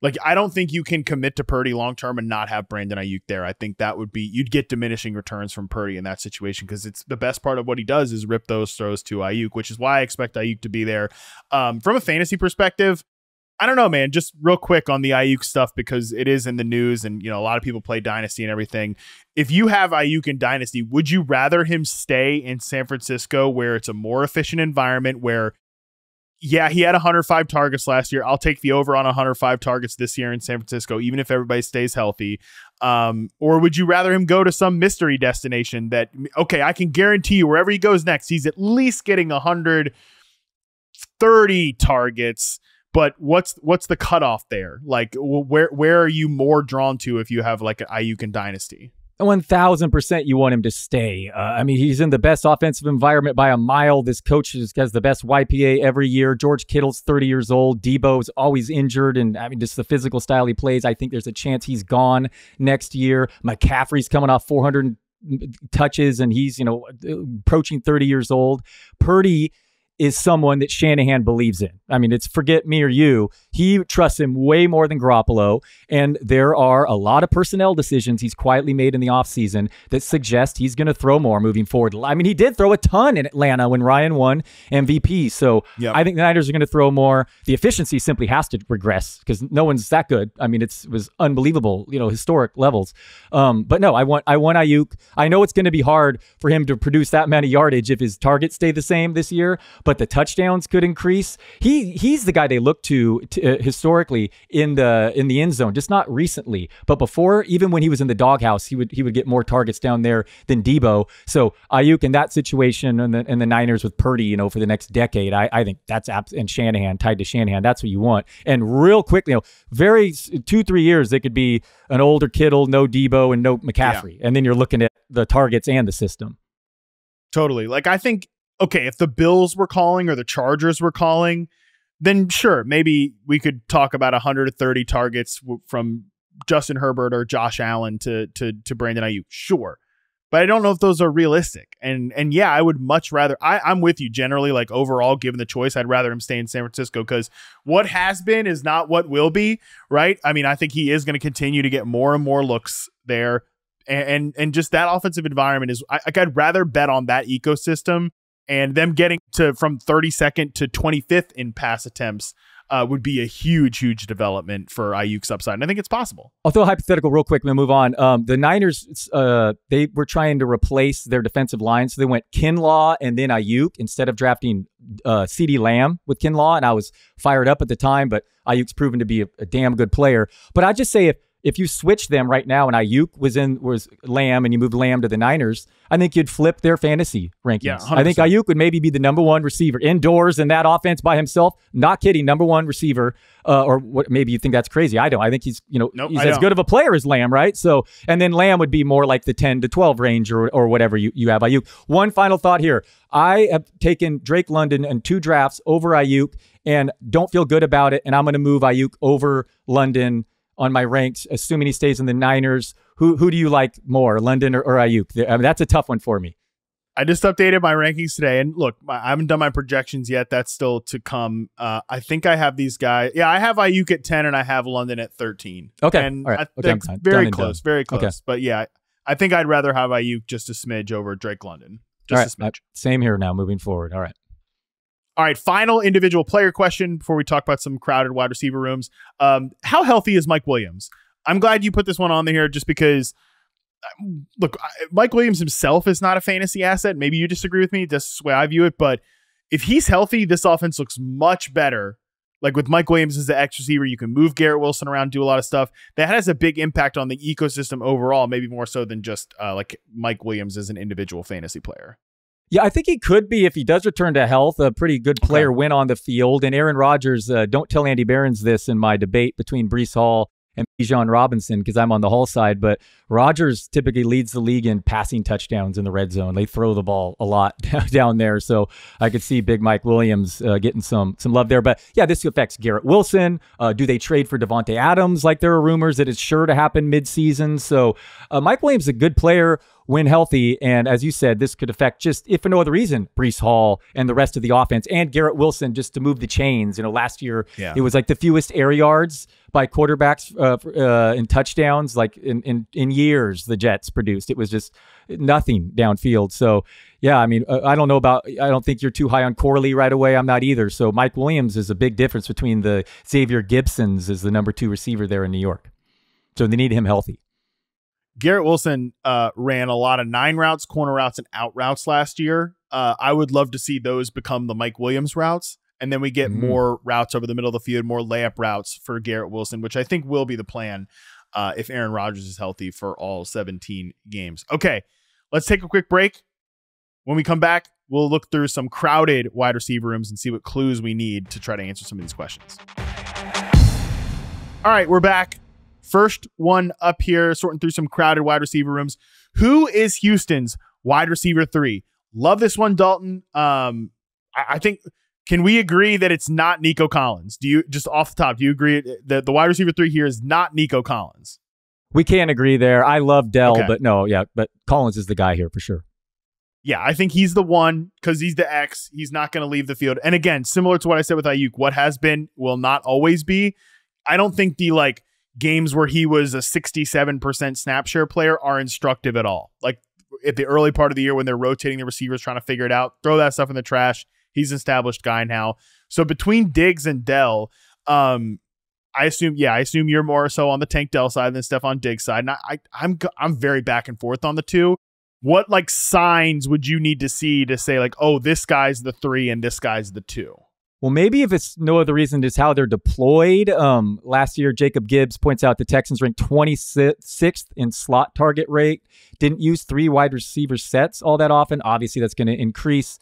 S1: like, I don't think you can commit to Purdy long term and not have Brandon Aiyuk there. I think that would be, you'd get diminishing returns from Purdy in that situation because it's the best part of what he does is rip those throws to Aiyuk, which is why I expect Aiyuk to be there. From a fantasy perspective, I don't know, man, just real quick on the Aiyuk stuff because it is in the news and, a lot of people play Dynasty and everything. If you have Aiyuk in Dynasty, would you rather him stay in San Francisco where it's a more efficient environment where, yeah, he had 105 targets last year. I'll take the over on 105 targets this year in San Francisco, even if everybody stays healthy. Or would you rather him go to some mystery destination that, okay, I can guarantee you wherever he goes next, he's at least getting 130 targets. But what's the cutoff there? Like, where are you more drawn to if you have like an Aiyuk in Dynasty?
S2: 1,000% you want him to stay. I mean, he's in the best offensive environment by a mile. This coach has the best YPA every year. George Kittle's 30 years old. Debo's always injured. And I mean, just the physical style he plays, I think there's a chance he's gone next year. McCaffrey's coming off 400 touches and he's, approaching 30 years old. Purdy is someone that Shanahan believes in. I mean, it's forget me or you. He trusts him way more than Garoppolo. And there are a lot of personnel decisions he's quietly made in the offseason that suggest he's going to throw more moving forward. I mean, he did throw a ton in Atlanta when Ryan won MVP. So yep. I think the Niners are going to throw more. The efficiency simply has to regress because no one's that good. I mean, it was unbelievable, historic levels. But no, I want Aiyuk. I know it's going to be hard for him to produce that many yardage if his targets stay the same this year, but the touchdowns could increase. he's the guy they look to historically in the end zone, just not recently, but before, even when he was in the doghouse, he would get more targets down there than Debo. So Aiyuk in that situation, and the Niners with Purdy, for the next decade, I think that's and Shanahan, tied to Shanahan, that's what you want. And real quickly, very 2-3 years, they could be an older Kittle, no Debo, and no McCaffrey, and then you're looking at the targets and the system.
S1: Totally. Like, I think, okay, if the Bills were calling or the Chargers were calling, then sure, maybe we could talk about 130 targets from Justin Herbert or Josh Allen to Brandon Aiyuk. Sure. But I don't know if those are realistic. And yeah, I would much rather, I'm with you generally, like overall, given the choice, I'd rather him stay in San Francisco, because what has been is not what will be, right? I mean, I think he is going to continue to get more and more looks there. And just that offensive environment is, I'd rather bet on that ecosystem, and them getting from 32nd to 25th in pass attempts would be a huge development for Aiyuk's upside. And I think it's possible.
S2: I'll throw a hypothetical real quick and we'll move on. The Niners, they were trying to replace their defensive line. So they went Kinlaw and then Aiyuk instead of drafting CeeDee Lamb with Kinlaw. And I was fired up at the time, but Aiyuk's proven to be a damn good player. But I'd just say if you switch them right now and Aiyuk was Lamb and you moved Lamb to the Niners, I think you'd flip their fantasy rankings.
S1: Yeah, 100%.
S2: I think Aiyuk would maybe be the #1 receiver indoors in that offense by himself. Not kidding, #1 receiver. Or what? Maybe you think that's crazy. I don't. I think he's he's as good of a player as Lamb, right? So, and then Lamb would be more like the 10 to 12 range or whatever you have Aiyuk. One final thought here. I have taken Drake London in 2 drafts over Aiyuk and don't feel good about it. And I'm going to move Aiyuk over London on my ranks, assuming he stays in the Niners. Who do you like more, London or Aiyuk? I mean, that's a tough one for me.
S1: I just updated my rankings today, and look, I haven't done my projections yet. That's still to come. I think I have these guys. Yeah, I have Aiyuk at 10, and I have London at 13.
S2: Okay,
S1: and
S2: all right.
S1: I think very close. Okay. But yeah, I think I'd rather have Aiyuk just a smidge over Drake London. Just a smidge.
S2: Same here now, moving forward. All right, final individual player question before we talk about some crowded wide receiver rooms. How healthy is Mike Williams? I'm glad you put this one on there just because, look, Mike Williams himself is not a fantasy asset. Maybe you disagree with me. That's the way I view it. But if he's healthy, this offense looks much better. Like with Mike Williams as the X receiver, you can move Garrett Wilson around, do a lot of stuff. That has a big impact on the ecosystem overall, maybe more so than just like Mike Williams as an individual fantasy player. Yeah, I think he could be, if he does return to health, a pretty good player when on the field. And Aaron Rodgers, don't tell Andy Behrens this in my debate between Breece Hall and Bijan Robinson, because I'm on the Hall side, but Rodgers typically leads the league in passing touchdowns in the red zone. They throw the ball a lot down there, so I could see Big Mike Williams getting some love there. But yeah, this affects Garrett Wilson. Do they trade for Devontae Adams like there are rumors that it's sure to happen midseason? So Mike Williams is a good player when healthy, and as you said, this could affect, just if for no other reason, Breece Hall and the rest of the offense, and Garrett Wilson just to move the chains. Last year it was like the fewest air yards by quarterbacks in touchdowns like in years the Jets produced. It was just nothing downfield. So yeah, I mean, I don't think you're too high on Corley right away. I'm not either. So Mike Williams is a big difference between the Xavier Gibsons as the #2 receiver there in New York. So they need him healthy.
S1: Garrett Wilson ran a lot of 9 routes, corner routes, and out routes last year. I would love to see those become the Mike Williams routes. And then we get more routes over the middle of the field, more layup routes for Garrett Wilson, which I think will be the plan if Aaron Rodgers is healthy for all 17 games. Okay, let's take a quick break. When we come back, we'll look through some crowded wide receiver rooms and see what clues we need to try to answer some of these questions. All right, we're back. First one up here, sorting through some crowded wide receiver rooms. Who is Houston's wide receiver 3? Love this one, Dalton. I think, can we agree that it's not Nico Collins? Do you, just off the top, do you agree that the wide receiver 3 here is not Nico Collins?
S2: We can't agree there. I love Dell, but no, yeah, but Collins is the guy here for sure.
S1: Yeah, I think he's the one because he's the X. He's not going to leave the field. And again, similar to what I said with Aiyuk, what has been will not always be. I don't think the games where he was a 67% snap share player are instructive at all. Like at the early part of the year when they're rotating the receivers, trying to figure it out, throw that stuff in the trash. He's an established guy now. So between Diggs and Dell, I assume you're more so on the Tank Dell side than Stephon Diggs side. And I'm very back and forth on the two. What signs would you need to see to say oh, this guy's the 3 and this guy's the 2?
S2: Well, maybe if it's no other reason, it's how they're deployed. Last year, Jacob Gibbs points out the Texans ranked 26th in slot target rate. Didn't use 3 wide receiver sets all that often. Obviously, that's going to increase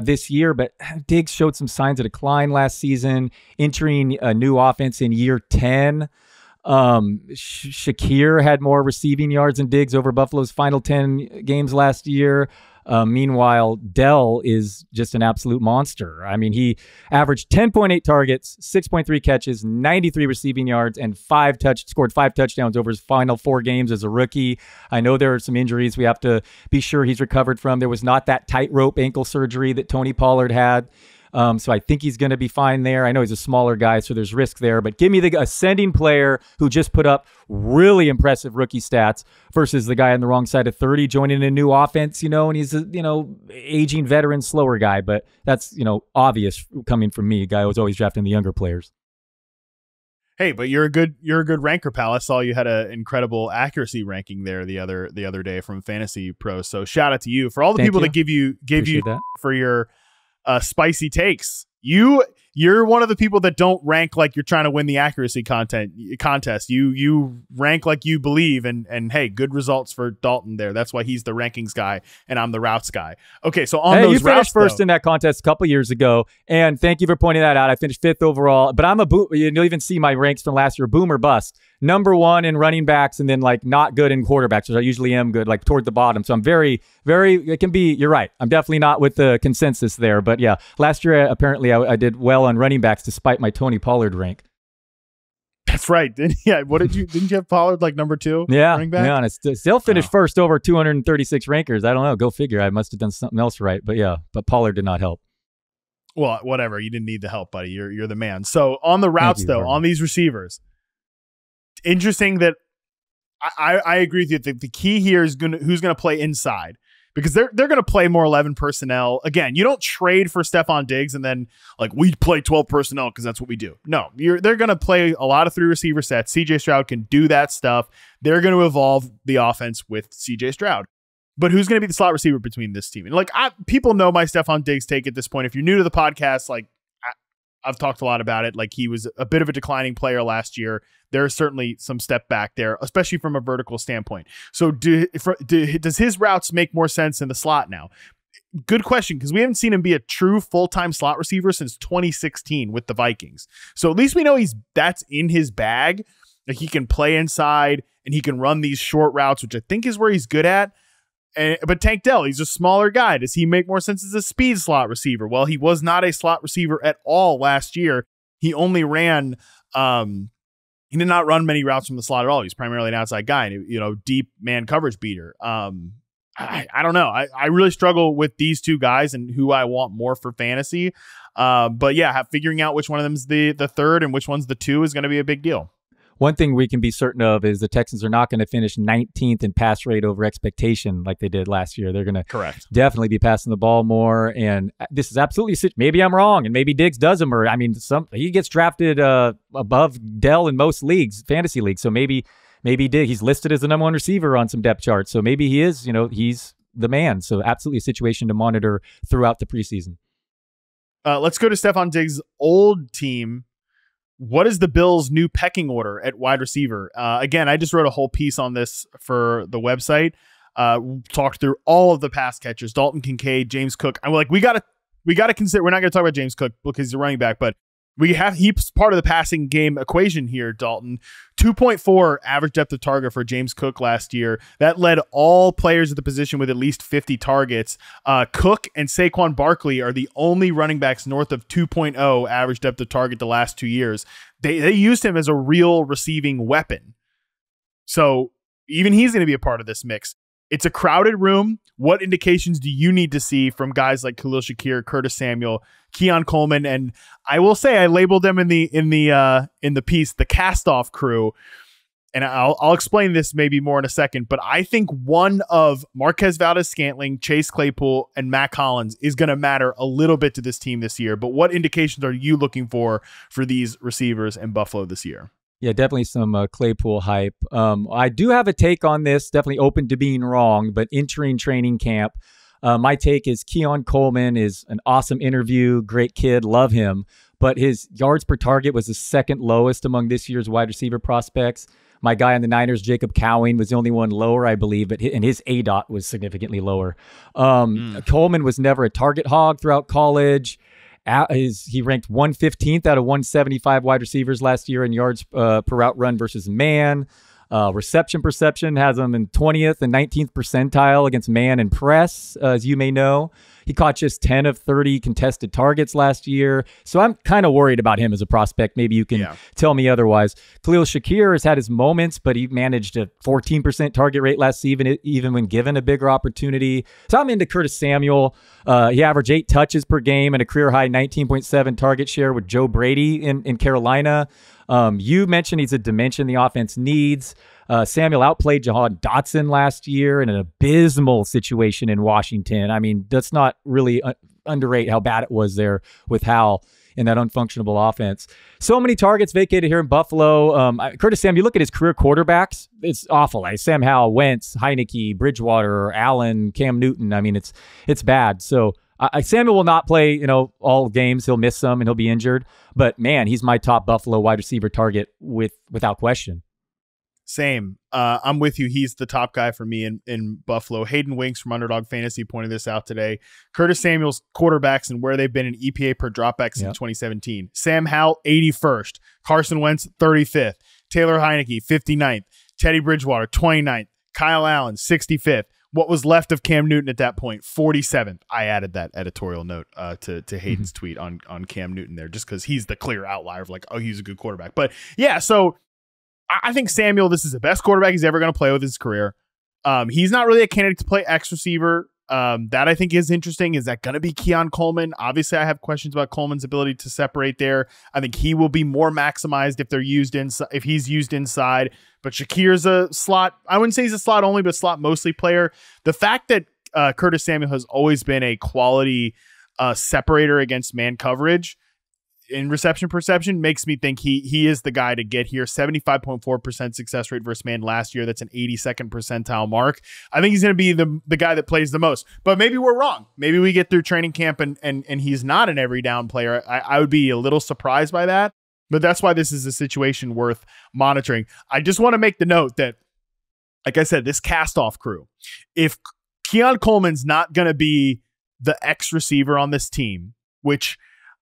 S2: this year, but Diggs showed some signs of decline last season, entering a new offense in year 10. Shakir had more receiving yards than Diggs over Buffalo's final 10 games last year. Meanwhile, Dell is just an absolute monster. I mean, he averaged 10.8 targets, 6.3 catches, 93 receiving yards, and scored 5 touchdowns over his final 4 games as a rookie. I know there are some injuries we have to be sure he's recovered from. There was not that tightrope ankle surgery that Tony Pollard had. So I think he's going to be fine there. I know he's a smaller guy, so there's risk there. But give me the ascending player who just put up really impressive rookie stats versus the guy on the wrong side of 30 joining a new offense, and he's a, aging veteran, slower guy. But that's, obvious coming from me, a guy who's always drafting the younger players.
S1: Hey, but you're a good ranker, pal. I saw you had an incredible accuracy ranking there the other day from Fantasy Pros. So shout out to you for all the people that give you that for your spicy takes. You're one of the people that don't rank like you're trying to win the accuracy contest. You rank like you believe, and hey, good results for Dalton there. That's why he's the rankings guy and I'm the routes guy. Okay, so on those
S2: you finished
S1: routes,
S2: first in that contest a couple years ago, and thank you for pointing that out. I finished 5th overall, but I'm a boom. You'll even see my ranks from last year: boom or bust. Number 1 in running backs, and then like not good in quarterbacks, which I usually am good, like toward the bottom. So I'm very, very. It can be. You're right. I'm definitely not with the consensus there, but yeah, last year apparently I did well on running backs despite my Tony Pollard rank.
S1: That's right. Didn't you have Pollard like number 2?
S2: Yeah,
S1: running back?
S2: Yeah, and it still finished first over 236 rankers. I don't know. Go figure. I must have done something else right, but yeah, but Pollard did not help.
S1: Well, whatever. You didn't need the help, buddy. You're the man. So on the routes though, on these receivers. Interesting that I agree with you. The key here is who's going to play inside, because they're going to play more 11 personnel. Again, you don't trade for Stephon Diggs and then like we play 12 personnel because that's what we do. No, they're going to play a lot of 3 receiver sets. CJ Stroud can do that stuff. They're going to evolve the offense with CJ Stroud. But who's going to be the slot receiver between this team? And like people know my Stephon Diggs take at this point. If you're new to the podcast, like I've talked a lot about it. Like he was a bit of a declining player last year. There's certainly some step back there, especially from a vertical standpoint. So does his routes make more sense in the slot now? Good question, because we haven't seen him be a true full-time slot receiver since 2016 with the Vikings. So at least we know that's in his bag. Like he can play inside and he can run these short routes, which I think is where he's good at. But Tank Dell, he's a smaller guy. Does he make more sense as a speed slot receiver? Well, he was not a slot receiver at all last year. He only ran, he did not run many routes from the slot at all. He's primarily an outside guy, and, deep man coverage beater. I don't know. I really struggle with these two guys and who I want more for fantasy. But yeah, figuring out which one of them is the third and which one's the 2 is going to be a big deal.
S2: One thing we can be certain of is the Texans are not going to finish 19th in pass rate over expectation like they did last year. They're going to definitely be passing the ball more. And this is absolutely, maybe I'm wrong, and maybe Diggs does emerge. I mean, he gets drafted above Dell in most leagues, fantasy leagues. So maybe Diggs, he's listed as the number 1 receiver on some depth charts. So maybe he is, he's the man. So absolutely a situation to monitor throughout the preseason.
S1: Let's go to Stephon Diggs' old team. What is the Bills' new pecking order at wide receiver? Again, I just wrote a whole piece on this for the website. Talked through all of the pass catchers: Dalton Kincaid, James Cook. I'm like, we got to consider. We're not going to talk about James Cook because he's a running back, but he's part of the passing game equation here. Dalton, 2.4 average depth of target for James Cook last year. That led all players at the position with at least 50 targets. Cook and Saquon Barkley are the only running backs north of 2.0 average depth of target the last 2 years. They used him as a real receiving weapon. So even he's going to be a part of this mix. It's a crowded room. What indications do you need to see from guys like Khalil Shakir, Curtis Samuel, Keon Coleman, and I will say I labeled them in the piece the cast-off crew, and I'll explain this maybe more in a second. But I think one of Marquez Valdes-Scantling, Chase Claypool, and Matt Collins is going to matter a little bit to this team this year. But what indications are you looking for these receivers in Buffalo this year?
S2: Yeah, definitely some Claypool hype. I do have a take on this, definitely open to being wrong, but entering training camp, My take is Keon Coleman is an awesome interview, great kid, love him, but his yards per target was the second lowest among this year's wide receiver prospects. My guy on the Niners, Jacob Cowing, was the only one lower, I believe, and his ADOT was significantly lower. Coleman was never a target hog throughout college. He ranked 115th out of 175 wide receivers last year in yards per route run versus man. Reception perception has him in 20th and 19th percentile against man and press, as you may know. He caught just 10 of 30 contested targets last year. So I'm kind of worried about him as a prospect. Maybe you can tell me otherwise. Khalil Shakir has had his moments, but he managed a 14% target rate last season, even when given a bigger opportunity. So I'm into Curtis Samuel. He averaged 8 touches per game and a career-high 19.7 target share with Joe Brady in Carolina. You mentioned he's a dimension the offense needs. Samuel outplayed Jahan Dotson last year in an abysmal situation in Washington. I mean, let's not really underrate how bad it was there with Hal in that unfunctionable offense. So many targets vacated here in Buffalo. Curtis Samuel, you look at his career quarterbacks, it's awful. Like Sam Howell, Wentz, Heineke, Bridgewater, Allen, Cam Newton. I mean, it's bad. So Samuel will not play, all games. He'll miss some and he'll be injured. But man, he's my top Buffalo wide receiver target without question.
S1: Same. I'm with you. He's the top guy for me in Buffalo. Hayden Winks from Underdog Fantasy pointed this out today. Curtis Samuel's quarterbacks and where they've been in EPA per dropback since 2017. Sam Howell, 81st. Carson Wentz, 35th. Taylor Heineke, 59th. Teddy Bridgewater, 29th. Kyle Allen, 65th. What was left of Cam Newton at that point? 47th. I added that editorial note to Hayden's tweet on Cam Newton there, just because he's the clear outlier of like, oh, he's a good quarterback. But yeah, so I think Samuel, this is the best quarterback he's ever going to play with his career. He's not really a candidate to play X receiver. That I think is interesting. Is that going to be Keon Coleman? Obviously, I have questions about Coleman's ability to separate there. I think he will be more maximized if he's used inside. But Shakir's a slot. I wouldn't say he's a slot only, but slot mostly player. The fact that Curtis Samuel has always been a quality separator against man coverage in reception perception makes me think he is the guy to get here. 75.4% success rate versus man last year. That's an 82nd percentile mark. I think he's going to be the guy that plays the most. But maybe we're wrong. Maybe we get through training camp and he's not an every down player. I would be a little surprised by that. But that's why this is a situation worth monitoring. I just want to make the note that, like I said, this cast-off crew, if Keon Coleman's not going to be the X receiver on this team, which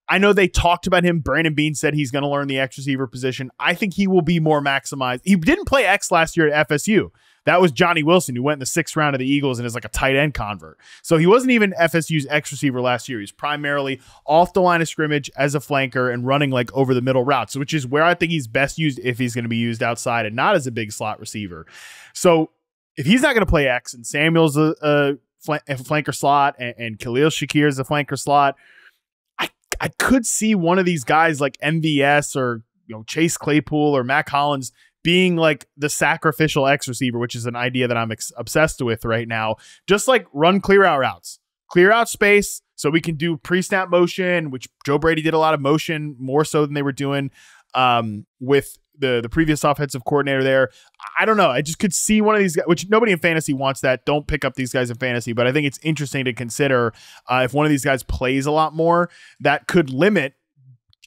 S1: I know they talked about him. Brandon Beane said he's going to learn the X receiver position. I think he will be more maximized. He didn't play X last year at FSU. That was Johnny Wilson, who went in the 6th round of the Eagles and is like a tight end convert. So he wasn't even FSU's X receiver last year. He's primarily off the line of scrimmage as a flanker and running like over the middle routes, which is where I think he's best used if he's going to be used outside and not as a big slot receiver. So if he's not going to play X and Samuel's a flanker slot and Khalil Shakir is a flanker slot, I could see one of these guys like MVS or Chase Claypool or Mac Hollins being like the sacrificial X receiver, which is an idea that I'm obsessed with right now. Just like run clear out routes, clear out space so we can do pre-snap motion, which Joe Brady did a lot of motion more so than they were doing with the previous offensive coordinator there. I don't know. I just could see one of these guys, which nobody in fantasy wants that. Don't pick up these guys in fantasy, but I think it's interesting to consider if one of these guys plays a lot more, that could limit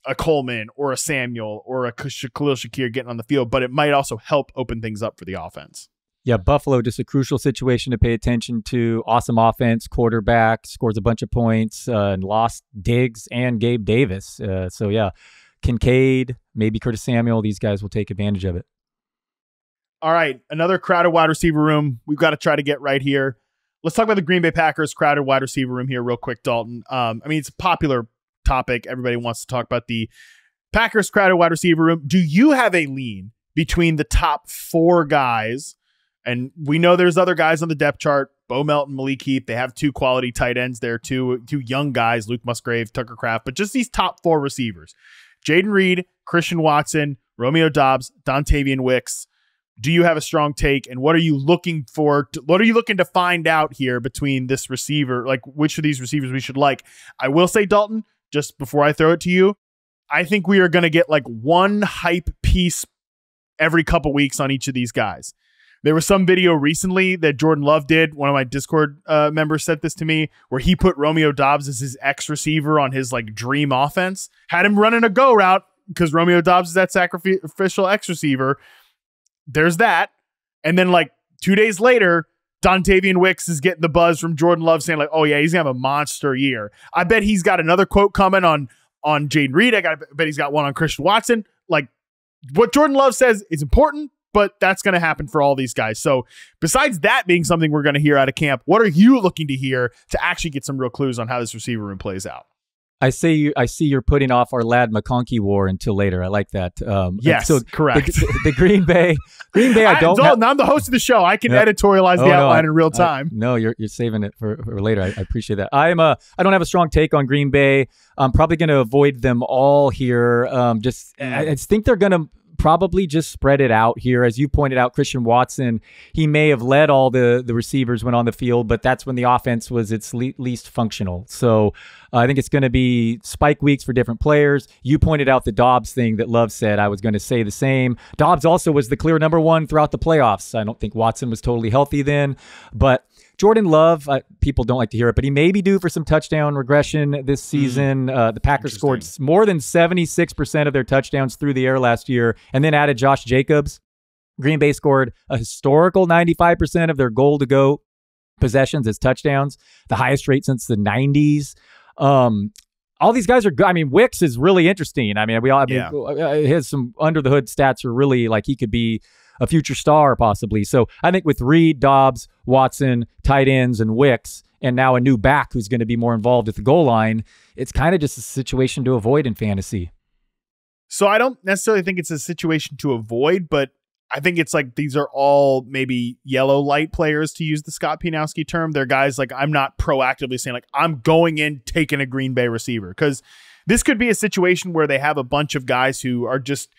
S1: a Coleman or a Samuel or a Khalil Shakir getting on the field, but it might also help open things up for the offense.
S2: Yeah, Buffalo, just a crucial situation to pay attention to. Awesome offense, quarterback, scores a bunch of points, and lost Diggs and Gabe Davis. So yeah, Kincaid, maybe Curtis Samuel, these guys will take advantage of it.
S1: All right, another crowded wide receiver room we've got to try to get right here. Let's talk about the Green Bay Packers crowded wide receiver room here real quick, Dalton. I mean, it's a popular topic. Everybody wants to talk about the Packers crowded wide receiver room. Do you have a lean between the top 4 guys? And we know there's other guys on the depth chart, Bo Melton, Malik Heath. They have 2 quality tight ends there, two young guys, Luke Musgrave, Tucker Kraft, but just these top 4 receivers. Jaden Reed, Christian Watson, Romeo Doubs, Dontavian Wicks. Do you have a strong take? And what are you looking for? What are you looking to find out here between this receiver? Like which of these receivers we should like? I will say, Dalton, just before I throw it to you, I think we are going to get like one hype piece every couple weeks on each of these guys. There was some video recently that Jordan Love did. One of my Discord members sent this to me, where he put Romeo Doubs as his X receiver on his like dream offense, had him running a go route because Romeo Doubs is that sacrificial X receiver. There's that. And then like 2 days later, Dontavian Wicks is getting the buzz from Jordan Love saying like, oh yeah, he's gonna have a monster year. I bet he's got another quote coming on Jaden Reed. I bet he's got one on Christian Watson. Like, what Jordan Love says is important, but that's going to happen for all these guys. So besides that being something we're going to hear out of camp, what are you looking to hear to actually get some real clues on how this receiver room plays out?
S2: I see you're putting off our Lad McConkey war until later. I like that.
S1: Yes, so correct.
S2: The Green Bay.
S1: I'm the host of the show. I can editorialize the outline in real time.
S2: No, you're saving it for later. I appreciate that. I don't have a strong take on Green Bay. I'm probably going to avoid them all here. I think they're going to probably just spread it out here. As you pointed out, Christian Watson, he may have led all the receivers when on the field, but that's when the offense was its least functional. So I think it's going to be spike weeks for different players. You pointed out the Dobbs thing that Love said. I was going to say the same. Dobbs also was the clear number one throughout the playoffs. I don't think Watson was totally healthy then, but Jordan Love, people don't like to hear it, but he may be due for some touchdown regression this season. The Packers scored more than 76% of their touchdowns through the air last year, and then added Josh Jacobs. Green Bay scored a historical 95% of their goal-to-go possessions as touchdowns, the highest rate since the 90s. All these guys are good. I mean, Wicks is really interesting. I mean, his some under-the-hood stats are really like he could be a future star possibly. So I think with Reed, Dobbs, Watson, tight ends, and Wicks, and now a new back who's going to be more involved at the goal line, it's kind of just a situation to avoid in fantasy.
S1: So I don't necessarily think it's a situation to avoid, but I think it's like these are all maybe yellow light players, to use the Scott Pianowski term. They're guys like I'm not proactively saying like I'm going in taking a Green Bay receiver, because this could be a situation where they have a bunch of guys who are just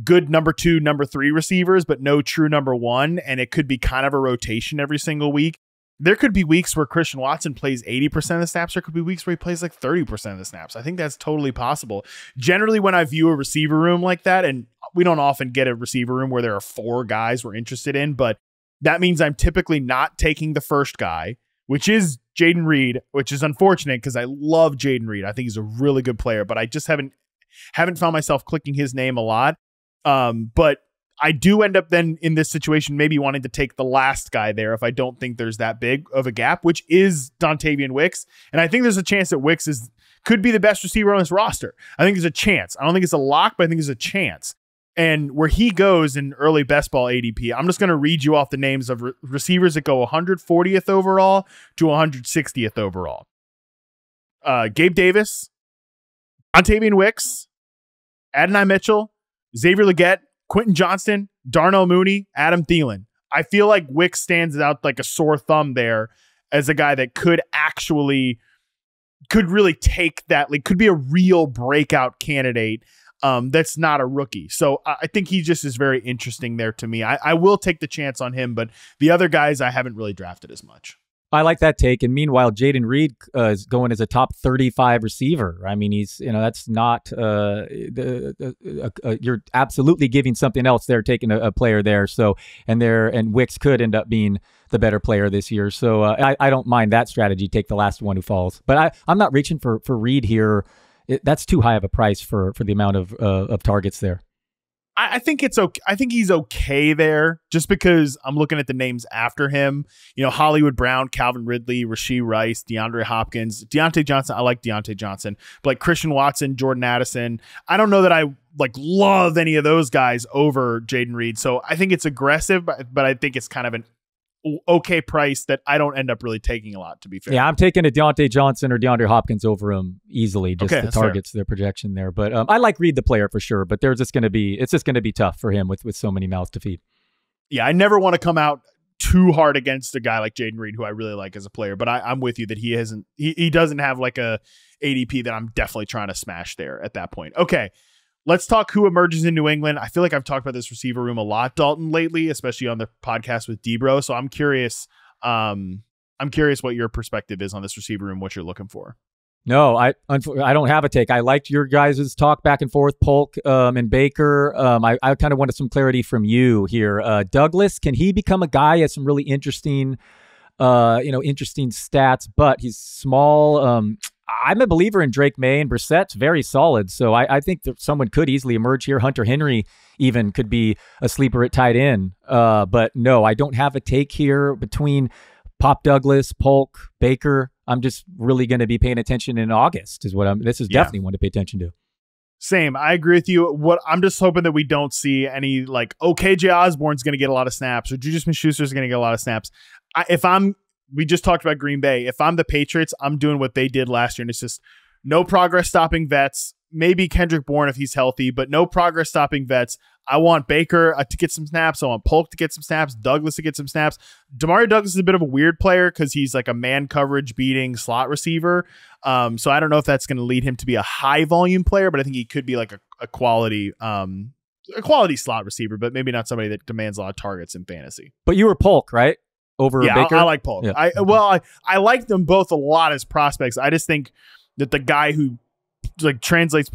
S1: good number 2, number 3 receivers, but no true number 1. And it could be kind of a rotation every single week. There could be weeks where Christian Watson plays 80% of the snaps. There could be weeks where he plays like 30% of the snaps. I think that's totally possible. Generally, when I view a receiver room like that, and we don't often get a receiver room where there are 4 guys we're interested in, but that means I'm typically not taking the first guy, which is Jaden Reed, which is unfortunate because I love Jaden Reed. I think he's a really good player, but I just haven't found myself clicking his name a lot. But I do end up then in this situation maybe wanting to take the last guy there if I don't think there's that big of a gap, which is Dontavian Wicks. And I think there's a chance that Wicks could be the best receiver on this roster. I think there's a chance. I don't think it's a lock, but I think there's a chance. And where he goes in early best ball ADP, I'm just going to read you off the names of receivers that go 140th overall to 160th overall. Gabe Davis, Dontavian Wicks, Adonai Mitchell, Xavier Legette, Quentin Johnston, Darnell Mooney, Adam Thielen. I feel like Wicks stands out like a sore thumb there as a guy that could really take that, like could be a real breakout candidate that's not a rookie. So I think he just is very interesting there to me. I will take the chance on him, but the other guys I haven't really drafted as much.
S2: I like that take. And meanwhile, Jaden Reed is going as a top 35 receiver. I mean, he's, that's not, you're absolutely giving something else there, taking a player there. So, and Wicks could end up being the better player this year. So I don't mind that strategy. Take the last one who falls, but I'm not reaching for Reed here. That's too high of a price for the amount of targets there.
S1: I think it's okay. I think he's okay there just because I'm looking at the names after him. Hollywood Brown, Calvin Ridley, Rashee Rice, DeAndre Hopkins, Deontay Johnson. I like Deontay Johnson, but like Christian Watson, Jordan Addison. I don't know that I love any of those guys over Jaden Reed. So I think it's aggressive, but I think it's kind of an okay price that I don't end up really taking a lot, to be fair.
S2: Yeah, I'm taking a Deontay Johnson or DeAndre Hopkins over him easily. Just
S1: okay,
S2: the targets, their projection there. But I like Reed the player for sure. But it's just going to be tough for him with so many mouths to feed.
S1: Yeah, I never want to come out too hard against a guy like Jaden Reed, who I really like as a player. But I'm with you that he doesn't have like a ADP that I'm definitely trying to smash there at that point. Okay. Let's talk who emerges in New England. I feel like I've talked about this receiver room a lot, Dalton, lately, especially on the podcast with Debro. So I'm curious what your perspective is on this receiver room, what you're looking for.
S2: No, I don't have a take. I liked your guys' talk back and forth, Polk and Baker. I kind of wanted some clarity from you here. Douglas, can he become a guy? He has some really interesting, interesting stats, but he's small. I'm a believer in Drake May, and Brissett's very solid. So I think that someone could easily emerge here. Hunter Henry even could be a sleeper at tight end. But no, I don't have a take here between Pop Douglas, Polk, Baker. I'm just really going to be paying attention in August this is definitely one to pay attention to.
S1: Same. I agree with you. I'm just hoping that we don't see any KJ Osborne's going to get a lot of snaps or Juju Smith-Schuster's going to get a lot of snaps. We just talked about Green Bay. If I'm the Patriots, I'm doing what they did last year. And it's just no progress stopping vets. Maybe Kendrick Bourne if he's healthy, but no progress stopping vets. I want Baker to get some snaps. I want Polk to get some snaps. Douglas to get some snaps. Demario Douglas is a bit of a weird player because he's like a man coverage beating slot receiver. So I don't know if that's going to lead him to be a high volume player, but I think he could be like a quality slot receiver, but maybe not somebody that demands a lot of targets in fantasy.
S2: But you were Polk, right? Over Baker?
S1: I like Polk.
S2: Yeah.
S1: I like them both a lot as prospects. I just think that the guy who translates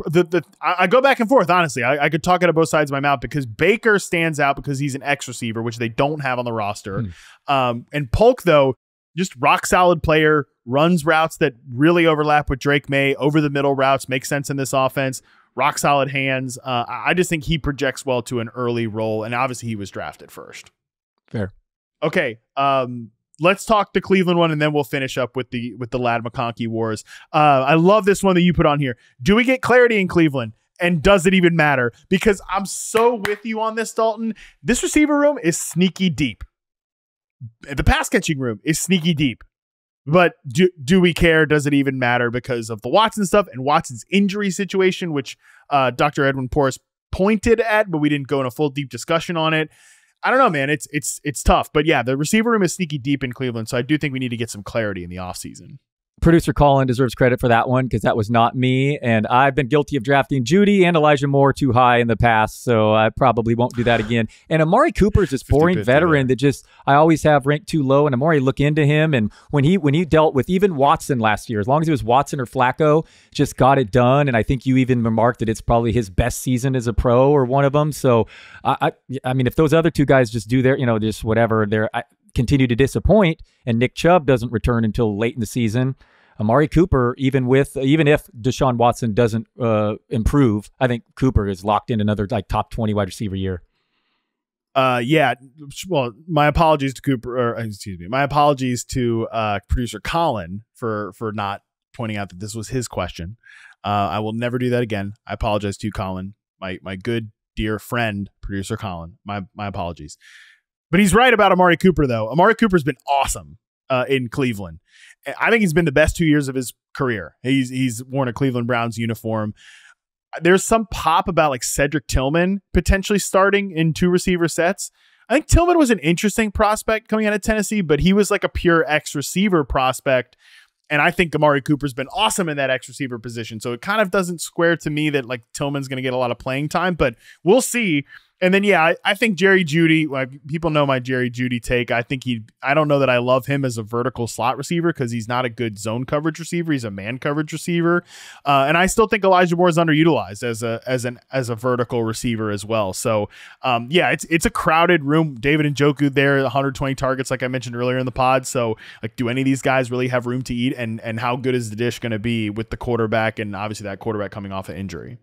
S1: I go back and forth, honestly. I could talk out of both sides of my mouth because Baker stands out because he's an X receiver, which they don't have on the roster. And Polk, though, just rock solid player, runs routes that really overlap with Drake May, over the middle routes, make sense in this offense, rock solid hands. I just think he projects well to an early role, and obviously he was drafted first.
S2: Fair.
S1: Okay, let's talk the Cleveland one, and then we'll finish up with the Ladd McConkey wars. I love this one that you put on here. Do we get clarity in Cleveland, and does it even matter? Because I'm so with you on this, Dalton. This receiver room is sneaky deep. The pass catching room is sneaky deep. But do we care? Does it even matter because of the Watson stuff and Watson's injury situation, which Dr. Edwin Porras pointed at, but we didn't go in a full deep discussion on it. I don't know, man. It's tough. But yeah, the receiver room is sneaky deep in Cleveland, so I do think we need to get some clarity in the offseason.
S2: Producer Colin deserves credit for that one because that was not me, and I've been guilty of drafting Judy and Elijah Moore too high in the past, so I probably won't do that again. And Amari Cooper is this boring veteran that just I always have ranked too low, and Amari look into him, and when he dealt with even Watson last year, as long as it was Watson or Flacco, just got it done, and I think you even remarked that it's probably his best season as a pro or one of them. So I mean, if those other two guys just do their, just whatever, continue to disappoint, and Nick Chubb doesn't return until late in the season, Amari Cooper, even if Deshaun Watson doesn't improve, I think Cooper is locked in another top 20 wide receiver year.
S1: Yeah. Well, my apologies to Cooper, my apologies to producer Colin for not pointing out that this was his question. I will never do that again. I apologize to you, Colin, my good dear friend, producer Colin. My apologies. But he's right about Amari Cooper, though. Amari Cooper's been awesome in Cleveland. I think he's been the best 2 years of his career. He's worn a Cleveland Browns uniform. There's some pop about Cedric Tillman potentially starting in two receiver sets. I think Tillman was an interesting prospect coming out of Tennessee, but he was like a pure X receiver prospect. And I think Amari Cooper's been awesome in that X receiver position. So it kind of doesn't square to me that Tillman's going to get a lot of playing time, but we'll see. And then, yeah, I think Jerry Jeudy, people know my Jerry Jeudy take. I don't know that I love him as a vertical slot receiver because he's not a good zone coverage receiver. He's a man coverage receiver. And I still think Elijah Moore is underutilized as a vertical receiver as well. So, yeah, it's a crowded room. David Njoku there, 120 targets, like I mentioned earlier in the pod. So, do any of these guys really have room to eat? And how good is the dish going to be with the quarterback? And obviously that quarterback coming off an injury.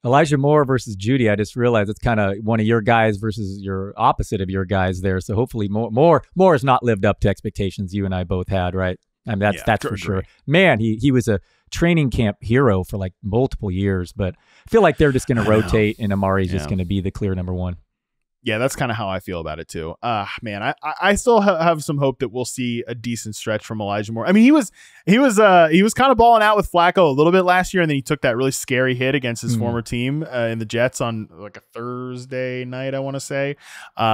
S2: Elijah Moore versus Jeudy, I just realized it's kind of one of your guys versus your opposite of your guys there. So hopefully Moore has not lived up to expectations you and I both had, right? I mean, that's for sure. Man, he was a training camp hero for multiple years, but I feel like they're just going to rotate and Amari's just going to be the clear number one.
S1: Yeah, that's kind of how I feel about it too. Man, I still have some hope that we'll see a decent stretch from Elijah Moore. I mean, he was kind of balling out with Flacco a little bit last year, and then he took that really scary hit against his former team in the Jets on a Thursday night, I want to say.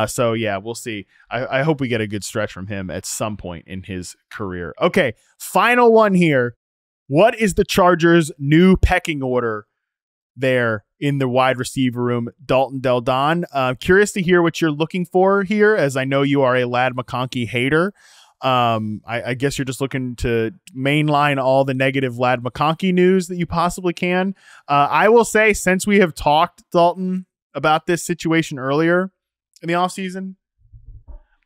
S1: So yeah, we'll see. I hope we get a good stretch from him at some point in his career. Okay, final one here. What is the Chargers' new pecking order there in the wide receiver room? Dalton Del Don. Curious to hear what you're looking for here, as I know you are a Ladd McConkey hater. I guess you're just looking to mainline all the negative Ladd McConkey news that you possibly can. I will say, since we have talked, Dalton, about this situation earlier in the offseason,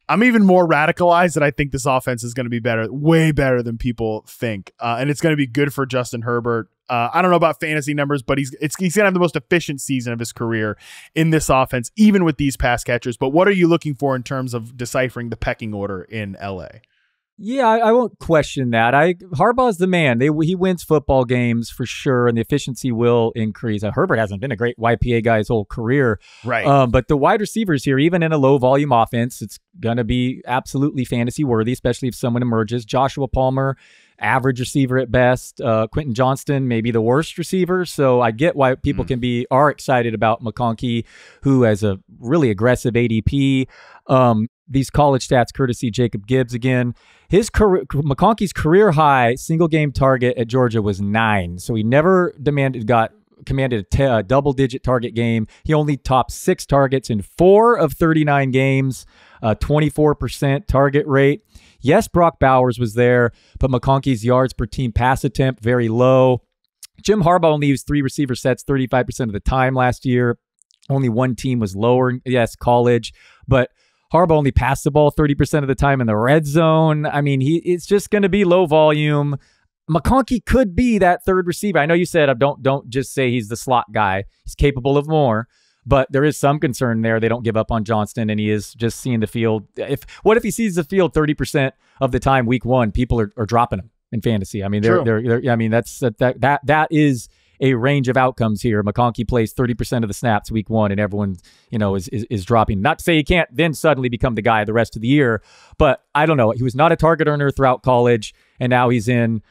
S1: I'm even more radicalized that I think this offense is going to be better, way better than people think. And it's going to be good for Justin Herbert. I don't know about fantasy numbers, but he's going to have the most efficient season of his career in this offense, even with these pass catchers. But what are you looking for in terms of deciphering the pecking order in LA?
S2: Yeah, I won't question that. Harbaugh's the man. He wins football games for sure, and the efficiency will increase. Herbert hasn't been a great YPA guy his whole career.
S1: Right.
S2: But the wide receivers here, even in a low-volume offense, it's going to be absolutely fantasy-worthy, especially if someone emerges. Joshua Palmer, average receiver at best. Quentin Johnston, maybe the worst receiver. So I get why people are excited about McConkey, who has a really aggressive ADP. These college stats, courtesy Jacob Gibbs again. McConkey's career high single game target at Georgia was 9. So he never commanded a double-digit target game. He only topped 6 targets in 4 of 39 games, 24% target rate. Yes, Brock Bowers was there, but McConkey's yards per team pass attempt, very low. Jim Harbaugh only used 3 receiver sets 35% of the time last year. Only one team was lower. Yes, college, but Harbaugh only passed the ball 30% of the time in the red zone. I mean, it's just going to be low volume. McConkey could be that third receiver. I know you said don't just say he's the slot guy. He's capable of more, but there is some concern there. They don't give up on Johnston, and he is just seeing the field. What if he sees the field 30% of the time week 1? People are dropping him in fantasy. I mean, that is a range of outcomes here. McConkey plays 30% of the snaps week 1, and everyone, is dropping. Not to say he can't then suddenly become the guy the rest of the year, but I don't know. He was not a target earner throughout college, and now he's in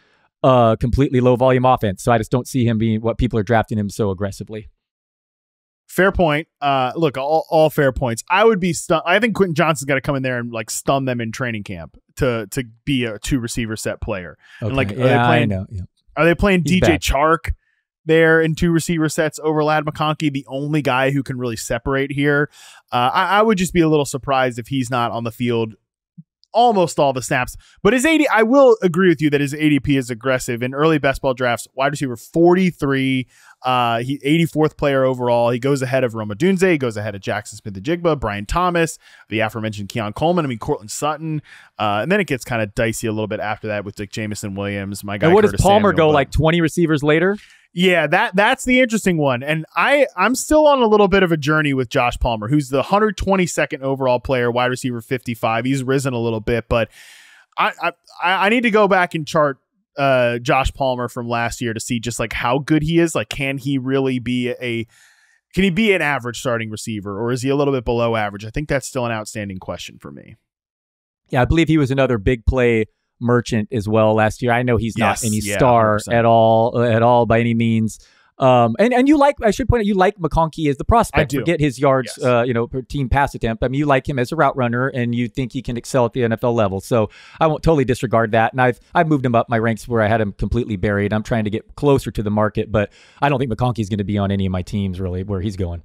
S2: a completely low volume offense. So I just don't see him being what people are drafting him so aggressively.
S1: Fair point. Look, all fair points. I would be stunned. I think Quentin Johnston's got to come in there and stun them in training camp to be a 2 receiver set player.
S2: Okay.
S1: And
S2: I know. Yeah.
S1: Are they playing
S2: He's
S1: DJ
S2: back.
S1: Chark there in 2 receiver sets over Ladd McConkey, the only guy who can really separate here? I would just be a little surprised if he's not on the field almost all the snaps. But I will agree with you that his ADP is aggressive. In early best ball drafts, wide receiver 43, he 84th player overall. He goes ahead of Rome Odunze. He goes ahead of Jackson Smith-Njigba, Brian Thomas, the aforementioned Keon Coleman, Cortland Sutton. And then it gets kind of dicey a little bit after that with Jameson Williams, my guy.
S2: And what
S1: Curtis
S2: does Palmer
S1: Samuel,
S2: go, like 20 receivers later?
S1: Yeah, that's the interesting one. And I'm still on a little bit of a journey with Josh Palmer, who's the 122nd overall player, wide receiver 55. He's risen a little bit, but I need to go back and chart Josh Palmer from last year to see just how good he is. Can he really be an average starting receiver, or is he a little bit below average? I think that's still an outstanding question for me.
S2: Yeah, I believe he was another big play merchant as well last year. I know he's not any star
S1: 100%.
S2: at all by any means. And you I should point out, you like McConkey as the prospect.
S1: I do.
S2: Forget his yards,
S1: Yes.
S2: Per team pass attempt. I mean, you like him as a route runner, and you think he can excel at the NFL level. So I won't totally disregard that. And I've moved him up my ranks where I had him completely buried. I'm trying to get closer to the market, but I don't think McConkey's going to be on any of my teams really where he's going.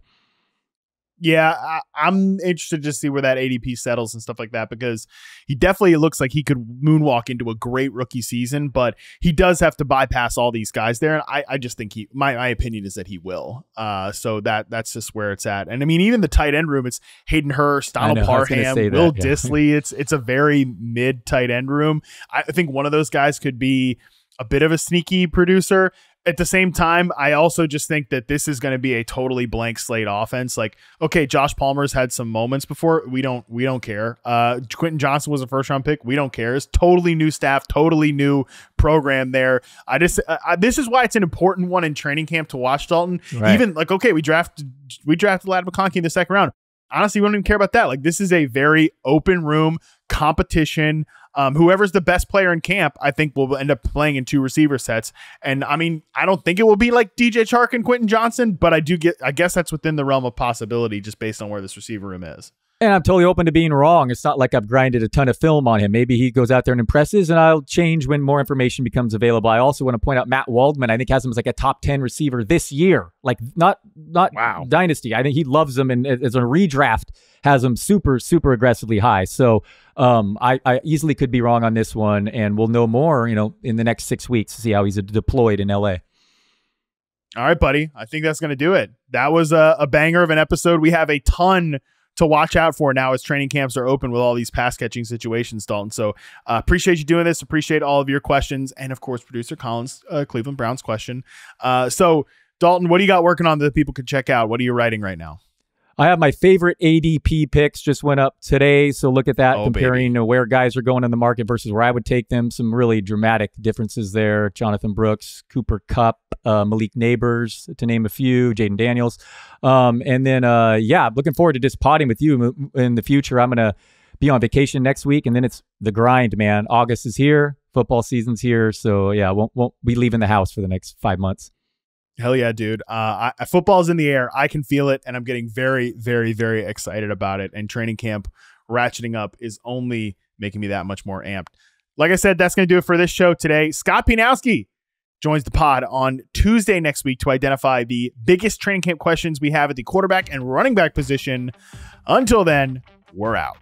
S1: Yeah, I'm interested to see where that ADP settles and stuff like that, because he definitely looks like he could moonwalk into a great rookie season, but he does have to bypass all these guys there. And I just think my opinion is that he will. So that's just where it's at. And I mean, even the tight end room, it's Hayden Hurst, Donald Parham, Will Dissly. It's a very mid tight end room. I think one of those guys could be a bit of a sneaky producer. At the same time, I also just think that this is going to be a totally blank slate offense. Okay, Josh Palmer's had some moments before. We don't care. Quentin Johnston was a first round pick. We don't care. It's totally new staff, totally new program there. This is why it's an important one in training camp to watch, Dalton.
S2: Right.
S1: Even we drafted Ladd McConkey in the second round. Honestly, we don't even care about that. This is a very open room competition. Whoever's the best player in camp, I think, will end up playing in 2 receiver sets. And I mean, I don't think it will be like DJ Chark and Quentin Johnston, but I guess that's within the realm of possibility just based on where this receiver room is.
S2: And I'm totally open to being wrong. It's not like I've grinded a ton of film on him. Maybe he goes out there and impresses, and I'll change when more information becomes available. I also want to point out Matt Waldman. I think has him as like a top 10 receiver this year. Like not
S1: Wow.
S2: dynasty. I think he loves him, and as a redraft has him super, super aggressively high. So I easily could be wrong on this one, and we'll know more, in the next 6 weeks to see how he's deployed in LA.
S1: All right, buddy. I think that's going to do it. That was a banger of an episode. We have a ton to watch out for now as training camps are open with all these pass catching situations, Dalton. So appreciate you doing this. Appreciate all of your questions. And of course, producer Colin's Cleveland Browns question. So Dalton, what do you got working on that people can check out? What are you writing right now?
S2: I have my favorite ADP picks just went up today. So look at that, comparing where guys are going in the market versus where I would take them. Some really dramatic differences there. Jonathan Brooks, Cooper Kupp, Malik Neighbors, to name a few, Jaden Daniels. And then, looking forward to just potting with you in the future. I'm going to be on vacation next week, and then it's the grind, man. August is here. Football season's here. So, yeah, won't be leaving the house for the next 5 months.
S1: Hell yeah, dude. Football's in the air. I can feel it, and I'm getting very, very, very excited about it. And training camp ratcheting up is only making me that much more amped. Like I said, that's going to do it for this show today. Scott Pianowski joins the pod on Tuesday next week to identify the biggest training camp questions we have at the quarterback and running back position. Until then, we're out.